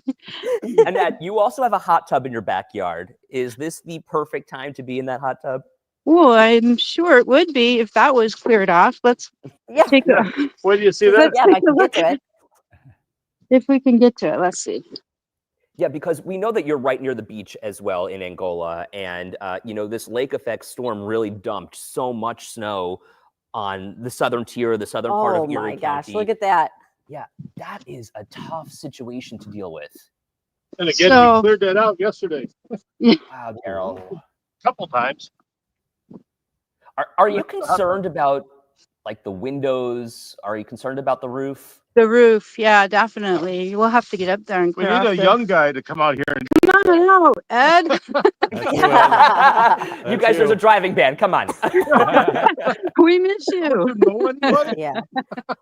Annette, you also have a hot tub in your backyard. Is this the perfect time to be in that hot tub? Oh, I'm sure it would be if that was cleared off. Let's Yeah. take a Where do you see that? Yeah, if I can get to it. if we can get to it. Let's see. Yeah, because we know that you're right near the beach as well in Angola. And, this lake effect storm really dumped so much snow on the southern tier, the southern part Oh of Erie my gosh, County. look at that. Yeah, that is a tough situation to deal with. And again, So- we cleared that out yesterday Wow, Daryl. a couple times. Are you concerned about like the windows? Are you concerned about the roof? The roof, yeah, definitely. We'll have to get up there and We clear need off a the- young guy to come out here and Come on out, Ed. That's You That's guys, there's you. a driving ban. Come on. We miss you. know anybody. Yeah.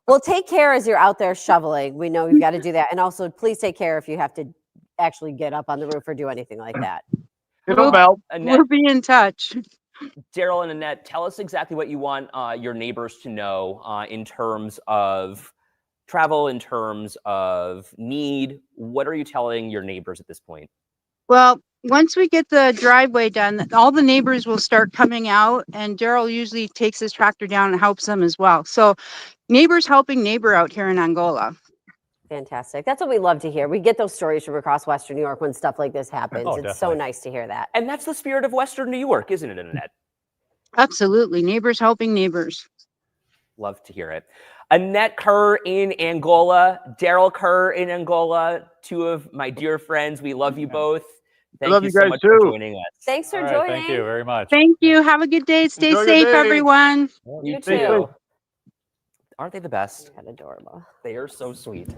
Well, take care as you're out there shoveling. We know you've got to do that. And also, please take care if you have to actually get up on the roof or do anything like that. It'll melt. Annette, We'll be in touch. Daryl and Annette, tell us exactly what you want your neighbors to know in terms of travel, in terms of need. What are you telling your neighbors at this point? Well, once we get the driveway done, all the neighbors will start coming out, and Daryl usually takes his tractor down and helps them as well. So neighbors helping neighbor out here in Angola. Fantastic. That's what we love to hear. We get those stories from across Western New York when stuff like this happens. Oh, It's so definitely. nice to hear that. And that's the spirit of Western New York, isn't it, Annette? Absolutely. Neighbors helping neighbors. Love to hear it. Annette Kerr in Angola, Daryl Kerr in Angola, two of my dear friends. We love you both. Thank love you you so guys much too. for joining us. Thanks for All right, joining. thank you very much. Thank you. Have a good day. Stay Enjoy your safe, day. everyone. You Stay too. safe. Aren't they the best? Kind of adorable. They are so sweet.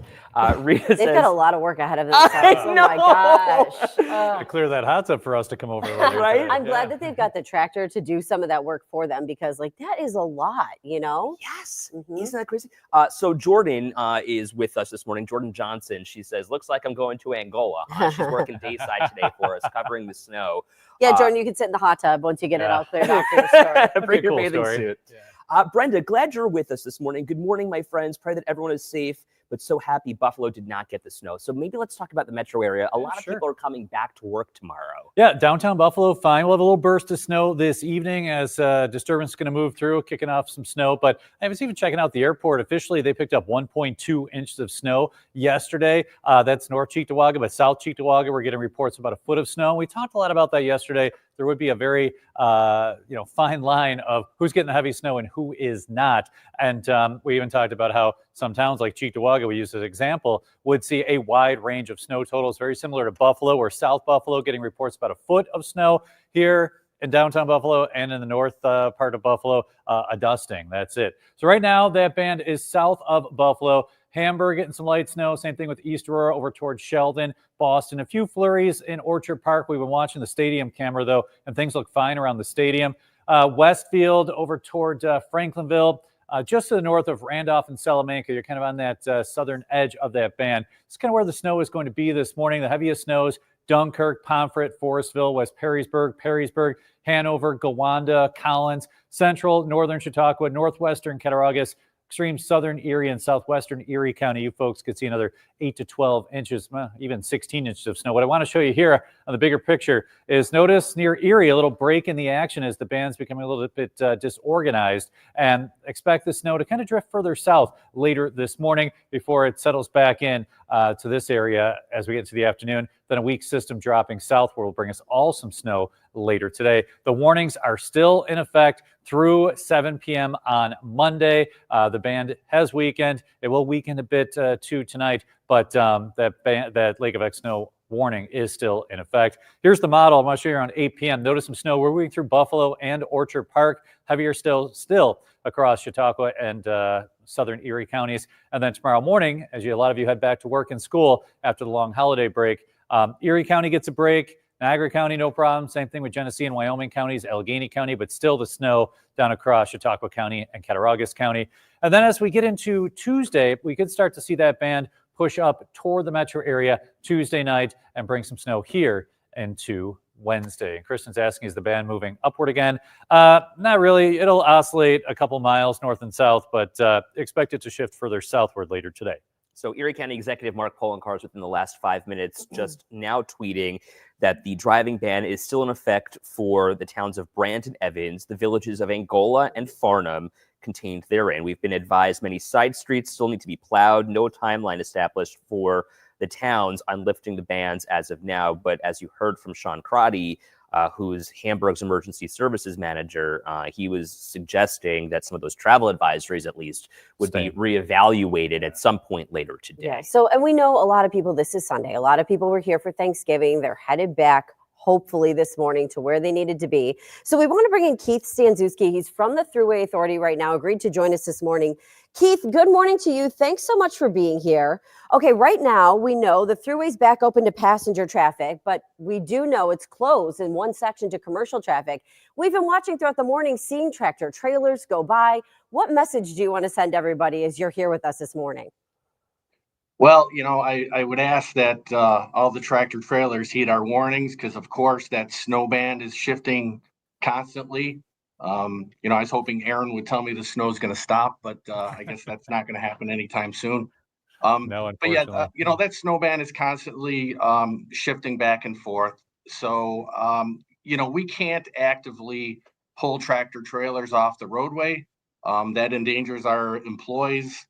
Rita They've says, got a lot of work ahead of them. I Oh my gosh. To clear that hot tub for us to come over later. Right? today. I'm glad Yeah. that they've got the tractor to do some of that work for them because, like, that is a lot, you know? Yes. Mhm. Isn't that crazy? So Jordan is with us this morning. Jordan Johnson. She says, looks like I'm going to Angola. She's working dayside today for us, covering the snow. Yeah, Jordan, you can sit in the hot tub once you get it Yeah. all cleared out for your story. Bring Pretty your cool bathing story. suit. Yeah. Brenda, glad you're with us this morning. Good morning, my friends. Pray that everyone is safe, but so happy Buffalo did not get the snow. So maybe let's talk about the metro area. A Yeah, lot of sure. people are coming back to work tomorrow. Yeah, downtown Buffalo, fine. We'll have a little burst of snow this evening as disturbance is going to move through, kicking off some snow. But I was even checking out the airport. Officially, they picked up 1.2 inches of snow yesterday. That's North Cheektowaga, but South Cheektowaga, we're getting reports about a foot of snow. We talked a lot about that yesterday. there would be a very fine line of who's getting the heavy snow and who is not. And we even talked about how some towns like Cheektowaga, we use as an example, would see a wide range of snow totals, very similar to Buffalo or South Buffalo, getting reports about a foot of snow. Here in downtown Buffalo and in the north part of Buffalo, a dusting. That's it. So right now that band is south of Buffalo. Hamburg getting some light snow. Same thing with East Aurora over towards Sheldon, Boston. A few flurries in Orchard Park. We've been watching the stadium camera though, and things look fine around the stadium. Westfield over toward Franklinville. Just to the north of Randolph and Salamanca, you're kind of on that southern edge of that band. It's kind of where the snow is going to be this morning. The heaviest snows, Dunkirk, Pomfret, Forestville, West Perrysburg, Hanover, Gowanda, Collins, Central, Northern Chautauqua, Northwestern Cattaraugus, extreme southern Erie and southwestern Erie County. You folks could see another 8 to 12 inches, even 16 inches of snow. What I want to show you here on the bigger picture is notice near Erie, a little break in the action as the band's becoming a little bit disorganized, and expect the snow to kind of drift further south later this morning before it settles back in to this area as we get into the afternoon. Then a weak system dropping southward will bring us all some snow later today. The warnings are still in effect through 7 p.m. on Monday. The band has weakened. It will weaken a bit too tonight, but that Lake Effect snow warning is still in effect. Here's the model. I'm going to show you around 8 p.m. Notice some snow. We're moving through Buffalo and Orchard Park. Heavier still across Chautauqua and southern Erie counties. And then tomorrow morning, as a lot of you head back to work and school after the long holiday break, Erie County gets a break. Niagara County, no problem. Same thing with Genesee and Wyoming counties, Allegheny County, but still the snow down across Chautauqua County and Cattaraugus County. And then as we get into Tuesday, we could start to see that band push up toward the metro area Tuesday night and bring some snow here into Wednesday. And Kristen's asking, is the band moving upward again? Not really. It'll oscillate a couple miles north and south, but expect it to shift further southward later today. So Erie County Executive Mark Poloncarz within the last 5 minutes just now tweeting that the driving ban is still in effect for the towns of Brant and Evans, the villages of Angola and Farnham contained therein. We've been advised many side streets still need to be plowed. No timeline established for the towns on lifting the bans as of now. But as you heard from Sean Crotty, who's Hamburg's emergency services manager, he was suggesting that some of those travel advisories, at least, would be reevaluated at some point later today. Yeah. So, and we know a lot of people, this is Sunday. A lot of people were here for Thanksgiving. They're headed back, hopefully this morning, to where they needed to be. So we want to bring in Keith Stanczewski. He's from the Thruway Authority right now, agreed to join us this morning. Keith, good morning to you. Thanks so much for being here. Okay, right now we know the Thruway's back open to passenger traffic, but we do know it's closed in one section to commercial traffic. We've been watching throughout the morning, seeing tractor trailers go by. What message do you want to send everybody as you're here with us this morning? Well, I would ask that all the tractor trailers heed our warnings, because of course that snow band is shifting constantly. I was hoping Aaron would tell me the snow is going to stop, but I guess that's not going to happen anytime soon. No, but yeah, that snow band is constantly shifting back and forth. So, we can't actively pull tractor trailers off the roadway. That endangers our employees.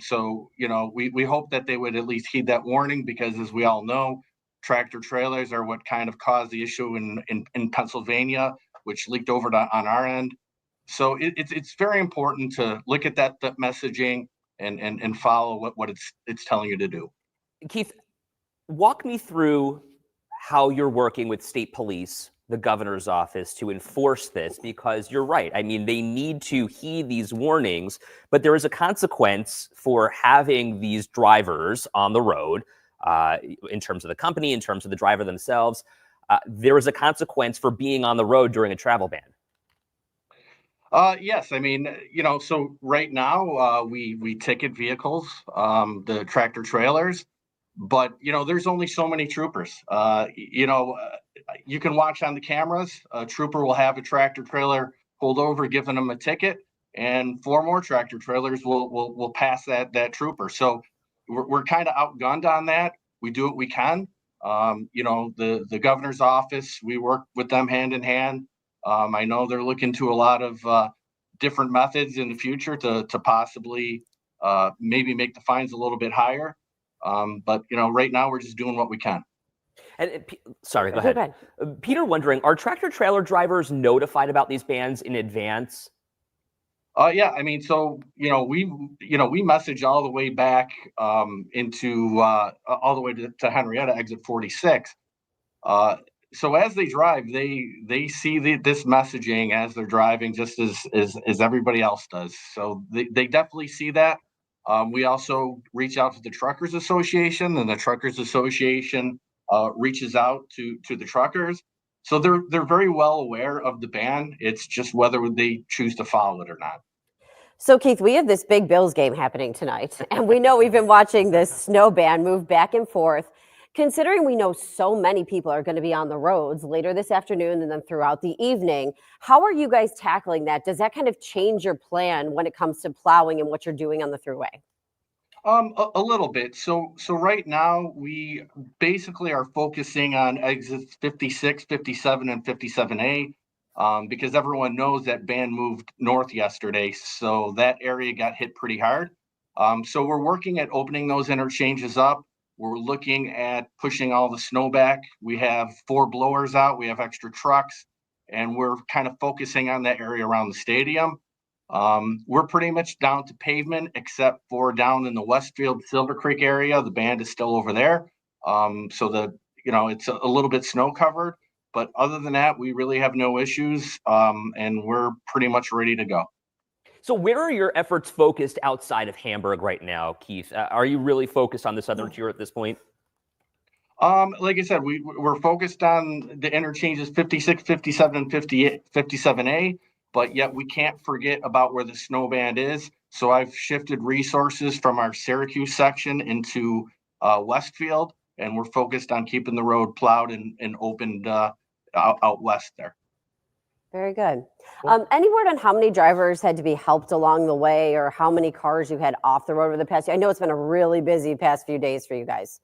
So, we hope that they would at least heed that warning, because as we all know, tractor trailers are what kind of caused the issue in Pennsylvania, which leaked over on our end. So it's very important to look at that messaging and follow what it's telling you to do. Keith, walk me through how you're working with state police, the governor's office, to enforce this, because you're right. I mean, they need to heed these warnings, but there is a consequence for having these drivers on the road, in terms of the company, in terms of the driver themselves. There is a consequence for being on the road during a travel ban. Yes, I mean, so right now we ticket vehicles, the tractor trailers, but there's only so many troopers. You can watch on the cameras. A trooper will have a tractor trailer pulled over, giving them a ticket, and 4 more tractor trailers will pass that trooper. So we're kind of outgunned on that. We do what we can. The governor's office, we work with them hand in hand. I know they're looking to a lot of different methods in the future to possibly maybe make the fines a little bit higher. But right now we're just doing what we can. And sorry, go Go ahead. Peter wondering, are tractor trailer drivers notified about these bans in advance? Yeah, I mean, so we message all the way back into all the way to Henrietta exit 46. So as they drive, they see this messaging as they're driving, just as everybody else does. So they definitely see that. We also reach out to the Truckers Association, and the Truckers Association reaches out to the truckers. So they're very well aware of the ban. It's just whether they choose to follow it or not. So, Keith, we have this big Bills game happening tonight, and we know we've been watching this snow ban move back and forth. Considering we know so many people are going to be on the roads later this afternoon and then throughout the evening, how are you guys tackling that? Does that kind of change your plan when it comes to plowing and what you're doing on the thruway? A little bit. So right now we basically are focusing on exits 56, 57, and 57A. Because everyone knows that ban moved north yesterday, so that area got hit pretty hard. So we're working at opening those interchanges up. We're looking at pushing all the snow back. We have 4 blowers out, we have extra trucks, and we're kind of focusing on that area around the stadium. We're pretty much down to pavement, except for down in the Westfield Silver Creek area. The band is still over there. So it's a little bit snow covered. But other than that, we really have no issues, and we're pretty much ready to go. So where are your efforts focused outside of Hamburg right now, Keith? Are you really focused on the southern tier at this point? Like I said, we're focused on the interchanges 56, 57, and 57A, but yet we can't forget about where the snow band is. So I've shifted resources from our Syracuse section into Westfield, and we're focused on keeping the road plowed and opened out west there. Very good. Any word on how many drivers had to be helped along the way, or how many cars you had off the road over the past year? I know it's been a really busy past few days for you guys.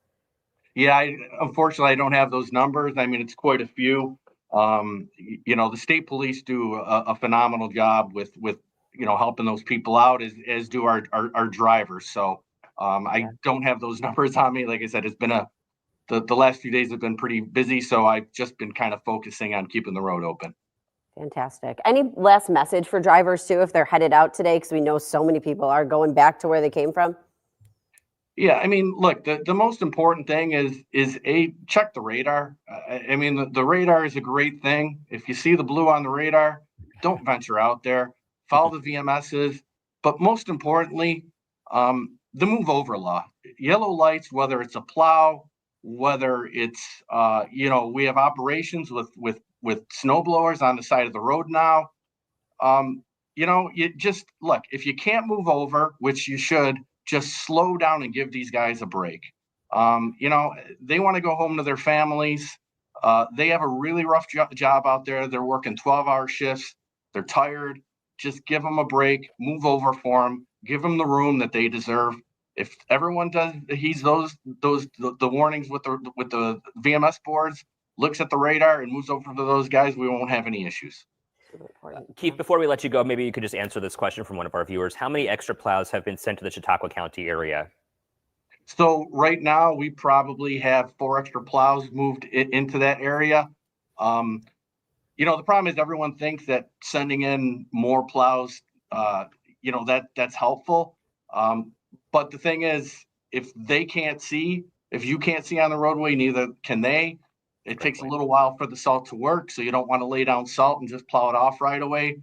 Yeah, unfortunately, I don't have those numbers. I mean, it's quite a few. The state police do a phenomenal job with helping those people out, as do our drivers. So I don't have those numbers on me. Like I said, it's been the last few days have been pretty busy, so I've just been kind of focusing on keeping the road open. Fantastic. Any last message for drivers too, if they're headed out today? Because we know so many people are going back to where they came from. Yeah, I mean, look, the most important thing is check the radar. I mean, the radar is a great thing. If you see the blue on the radar, don't venture out there. Follow the VMSs, but most importantly, the move over law. Yellow lights, whether it's a plow, whether it's we have operations with snow blowers on the side of the road now. You just look, if you can't move over, which you should, just slow down and give these guys a break. They want to go home to their families. They have a really rough job out there. They're working 12-hour shifts. They're tired. Just give them a break, move over for them, give them the room that they deserve. If everyone heeds the warnings with the VMS boards, looks at the radar and moves over to those guys, we won't have any issues. Keith, before we let you go, maybe you could just answer this question from one of our viewers. How many extra plows have been sent to the Chautauqua County area? So right now we probably have 4 extra plows moved into that area. The problem is everyone thinks that sending in more plows, that's helpful. But the thing is, if you can't see on the roadway, neither can they. It takes a little while for the salt to work, so you don't want to lay down salt and just plow it off right away.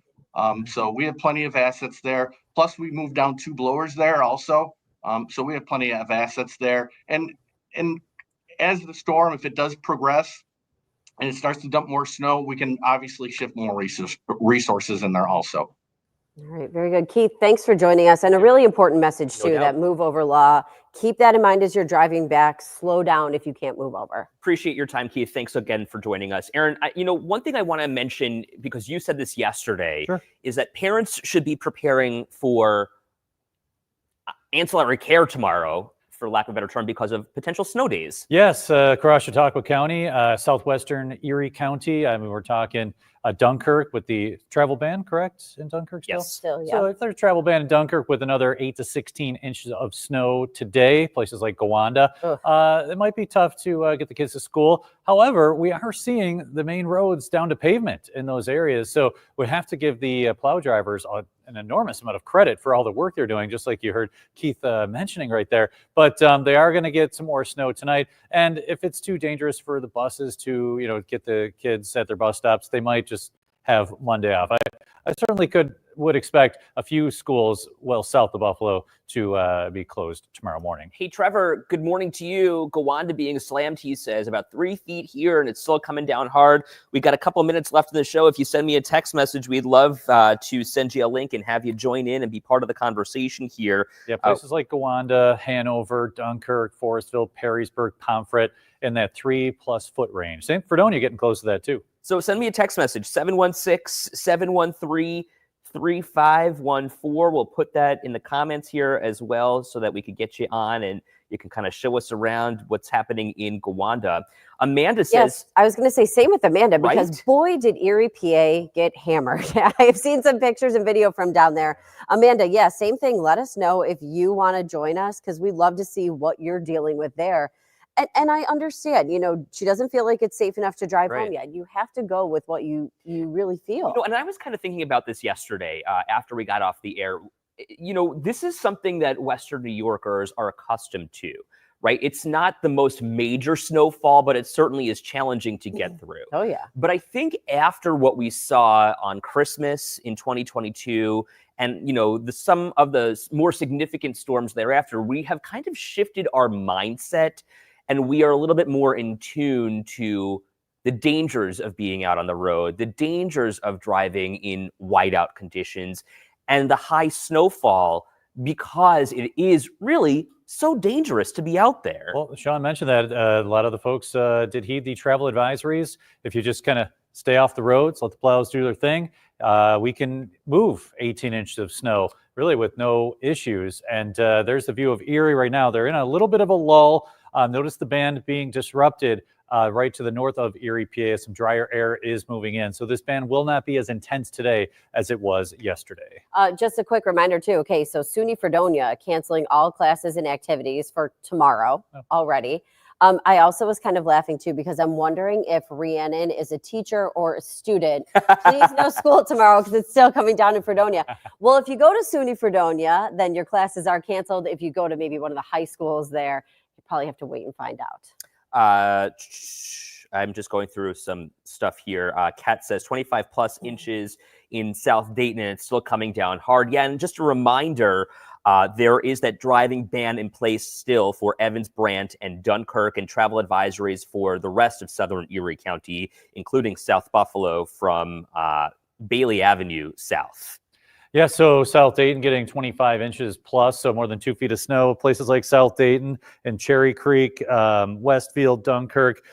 So we have plenty of assets there. Plus, we moved down 2 blowers there also. So we have plenty of assets there. And as the storm, if it does progress and it starts to dump more snow, we can obviously shift more resources in there also. All right, very good. Keith, thanks for joining us. And a really important message too, that move over law. Keep that in mind as you're driving back. Slow down if you can't move over. Appreciate your time, Keith. Thanks again for joining us. Aaron, one thing I want to mention, because you said this yesterday, is that parents should be preparing for ancillary care tomorrow, for lack of a better term, because of potential snow days. Yes, across Chautauqua County, southwestern Erie County. I mean, we're talking Dunkirk with the travel ban, correct, in Dunkirk still? Yes. Still, yeah. So if there's travel ban in Dunkirk with another 8 to 16 inches of snow today, places like Gowanda, it might be tough to get the kids to school. However, we are seeing the main roads down to pavement in those areas. So we have to give the plow drivers an enormous amount of credit for all the work they're doing, just like you heard Keith mentioning right there. But they are going to get some more snow tonight. And if it's too dangerous for the buses to, get the kids at their bus stops, they might just have Monday off. I certainly would expect a few schools well south of Buffalo to be closed tomorrow morning. Hey, Trevor, good morning to you. Gowanda being slammed, he says, about 3 feet here, and it's still coming down hard. We got a couple minutes left in the show. If you send me a text message, we'd love to send you a link and have you join in and be part of the conversation here. Yeah, places like Gowanda, Hanover, Dunkirk, Forestville, Perrysburg, Pomfret, in that 3+ foot range. St. Fredonia getting close to that too. So send me a text message, 716-713-3514. We'll put that in the comments here as well so that we could get you on and you can kind of show us around what's happening in Gowanda. Amanda says... Yes, I was going to say same with Amanda because right? boy, did Erie, PA get hammered. I've seen some pictures and video from down there. Amanda, yeah, same thing. Let us know if you want to join us because we'd love to see what you're dealing with there. And I understand, she doesn't feel like it's safe enough to drive home yet. You have to go with what you really feel. And I was kind of thinking about this yesterday after we got off the air. This is something that Western New Yorkers are accustomed to, right? It's not the most major snowfall, but it certainly is challenging to get through. Oh, yeah. But I think after what we saw on Christmas in 2022 and, some of the more significant storms thereafter, we have kind of shifted our mindset and we are a little bit more in tune to the dangers of being out on the road, the dangers of driving in whiteout conditions, and the high snowfall because it is really so dangerous to be out there. Well, Sean mentioned that a lot of the folks did heed the travel advisories. If you just kind of stay off the roads, let the plows do their thing, we can move 18 inches of snow really with no issues. And there's the view of Erie right now. They're in a little bit of a lull. Notice the band being disrupted right to the north of Erie, PA. Some drier air is moving in. So this band will not be as intense today as it was yesterday. Just a quick reminder, too. Okay, so SUNY Fredonia canceling all classes and activities for tomorrow already. I also was kind of laughing, too, because I'm wondering if Rhiannon is a teacher or a student. Please no school tomorrow because it's still coming down in Fredonia. Well, if you go to SUNY Fredonia, then your classes are canceled. If you go to maybe one of the high schools there, you probably have to wait and find out. I'm just going through some stuff here. Kat says 25+ inches in South Dayton, and it's still coming down hard. Yeah, and just a reminder, there is that driving ban in place still for Evans, Brant, and Dunkirk, and travel advisories for the rest of southern Erie County, including South Buffalo from Bailey Avenue south. Yeah, so South Dayton getting 25 inches plus, so more than 2 feet of snow. Places like South Dayton and Cherry Creek, Westfield, Dunkirk,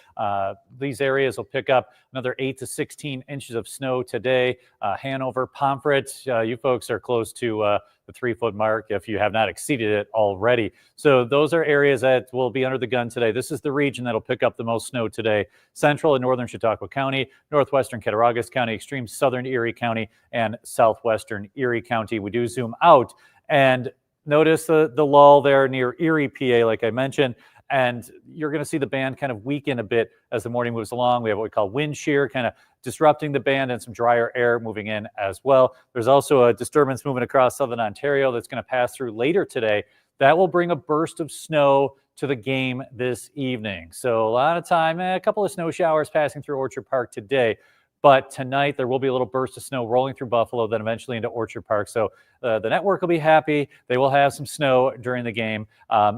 these areas will pick up another 8 to 16 inches of snow today. Hanover, Pomfret, you folks are close to the 3 foot mark if you have not exceeded it already. So those are areas that will be under the gun today. This is the region that'll pick up the most snow today. Central and northern Chautauqua County, northwestern Cattaraugus County, extreme southern Erie County, and southwestern Erie County. We do zoom out and notice the lull there near Erie, PA, like I mentioned. And you're going to see the band kind of weaken a bit as the morning moves along. We have what we call wind shear, kind of disrupting the band, and some drier air moving in as well. There's also a disturbance moving across southern Ontario that's going to pass through later today. That will bring a burst of snow to the game this evening. So a lot of time, a couple of snow showers passing through Orchard Park today. But tonight, there will be a little burst of snow rolling through Buffalo, then eventually into Orchard Park. So the network will be happy. They will have some snow during the game.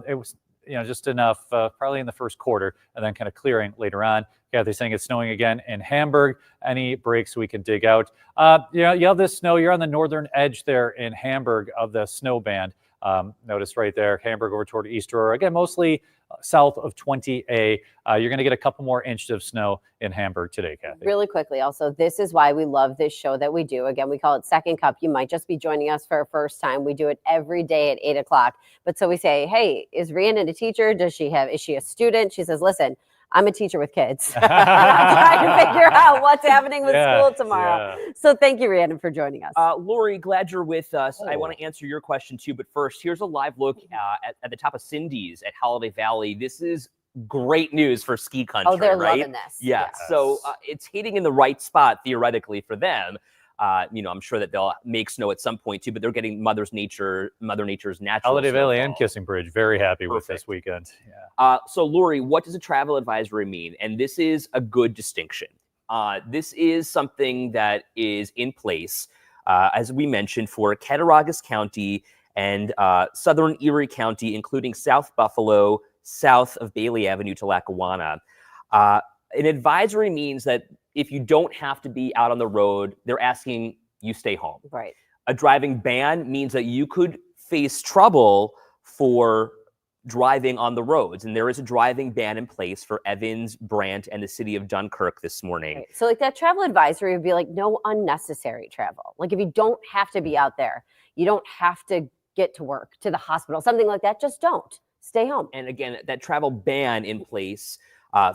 It was just enough probably in the first quarter and then kind of clearing later on. Kathy's saying it's snowing again in Hamburg. Any breaks we can dig out. You have this snow. You're on the northern edge there in Hamburg of the snow band. Notice right there, Hamburg over toward East Aurora. Again, mostly south of 20A. You're going to get a couple more inches of snow in Hamburg today, Kathy. Really quickly, also, this is why we love this show that we do. Again, we call it Second Cup. You might just be joining us for a first time. We do it every day at 8 o'clock. But so we say, hey, is Rhiannon a teacher? Is she a student? She says, listen, I'm a teacher with kids. And I'm trying to figure out what's happening with school tomorrow. So thank you, Rhiannon, for joining us. Lori, glad you're with us. I Oh. want to answer your question too, but first, here's a live look at the top of Cindy's at Holiday Valley. This is great news for ski country, Oh, they're right? loving this. Yeah. So it's hitting in the right spot theoretically for them. I'm sure that they'll make snow at some point too, but they're getting Mother Nature's natural. Holiday Valley and snowfall. Kissing Bridge, very happy with this Perfect. weekend. Yeah. So, Lori, what does a travel advisory mean? And this is a good distinction. This is something that is in place, as we mentioned, for Cattaraugus County and southern Erie County, including South Buffalo, south of Bailey Avenue to Lackawanna. An advisory means that if you don't have to be out on the road, they're asking you stay home. Right. A driving ban means that you could face trouble for driving on the roads. And there is a driving ban in place for Evans, Brant, and the city of Dunkirk this morning. Right. So like that travel advisory would be like no unnecessary travel. Like if you don't have to be out there, you don't have to get to work, to the hospital, something like that, just don't. Stay home. And again, that travel ban in place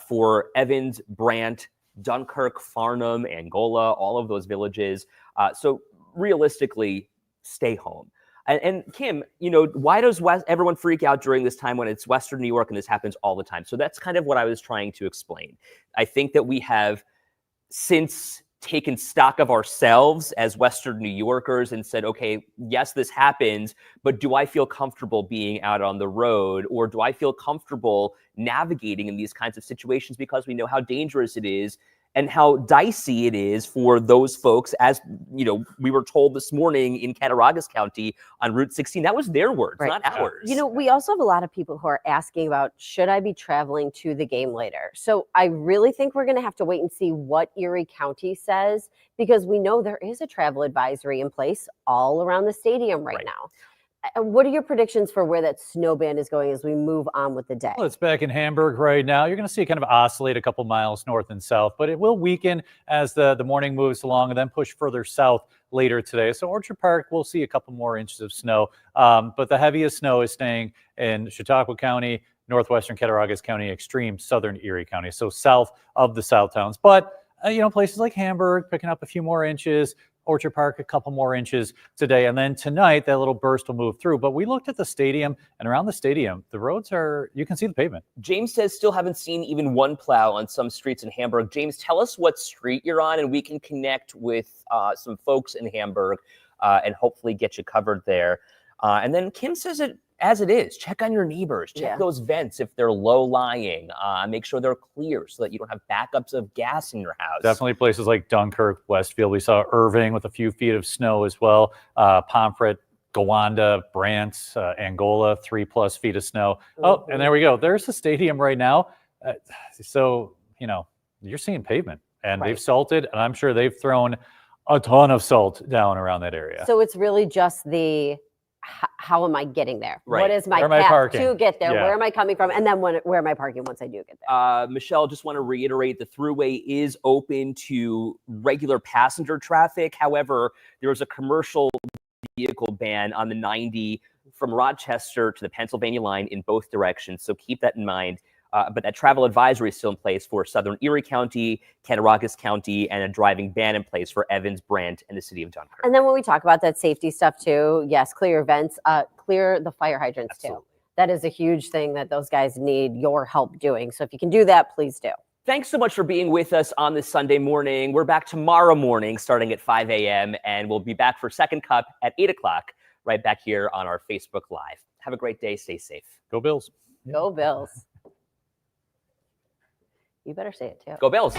for Evans, Brant, Dunkirk, Farnham, Angola, all of those villages. So realistically, stay home. And Kim, why does everyone freak out during this time when it's Western New York and this happens all the time? So that's kind of what I was trying to explain. I think that we have since taken stock of ourselves as Western New Yorkers and said, okay, yes, this happens, but do I feel comfortable being out on the road, or do I feel comfortable navigating in these kinds of situations, because we know how dangerous it is and how dicey it is for those folks, as we were told this morning in Cattaraugus County on Route 16. That was their words, Right. not ours. We also have a lot of people who are asking about, should I be traveling to the game later? So I really think we're going to have to wait and see what Erie County says, because we know there is a travel advisory in place all around the stadium right now. What are your predictions for where that snow ban is going as we move on with the day? Well, it's back in Hamburg right now. You're going to see it kind of oscillate a couple miles north and south, but it will weaken as the morning moves along and then push further south later today. So Orchard Park, we'll see a couple more inches of snow, but the heaviest snow is staying in Chautauqua County, northwestern Cattaraugus County, extreme southern Erie County, so south of the South Towns. But, places like Hamburg picking up a few more inches, Orchard Park, a couple more inches today. And then tonight, that little burst will move through. But we looked at the stadium, and around the stadium, the roads you can see the pavement. James says still haven't seen even one plow on some streets in Hamburg. James, tell us what street you're on, and we can connect with some folks in Hamburg and hopefully get you covered there. And then Kim says it as it is. Check on your neighbors. Check those vents if they're low-lying. Make sure they're clear so that you don't have backups of gas in your house. Definitely places like Dunkirk, Westfield. We saw Irving with a few feet of snow as well. Pomfret, Gowanda, Brant, Angola, 3+ feet of snow. Oh, and there we go. There's the stadium right now. So, you're seeing pavement, and they've salted, and I'm sure they've thrown a ton of salt down around that area. So it's really just how am I getting there? Right. What is my Where am I path parking? to get there? Yeah. Where am I coming from? And then where am I parking once I do get there? Michelle, just want to reiterate, the thruway is open to regular passenger traffic. However, there is a commercial vehicle ban on the 90 from Rochester to the Pennsylvania line in both directions. So keep that in mind. But that travel advisory is still in place for southern Erie County, Cattaraugus County, and a driving ban in place for Evans, Brant, and the city of Dunkirk. And then when we talk about that safety stuff too, yes, clear your vents, clear the fire hydrants Absolutely. too. That is a huge thing that those guys need your help doing. So if you can do that, please do. Thanks so much for being with us on this Sunday morning. We're back tomorrow morning starting at 5 a.m. and we'll be back for Second Cup at 8 o'clock right back here on our Facebook Live. Have a great day. Stay safe. Go Bills. Go Bills. You better say it too. Go Bills.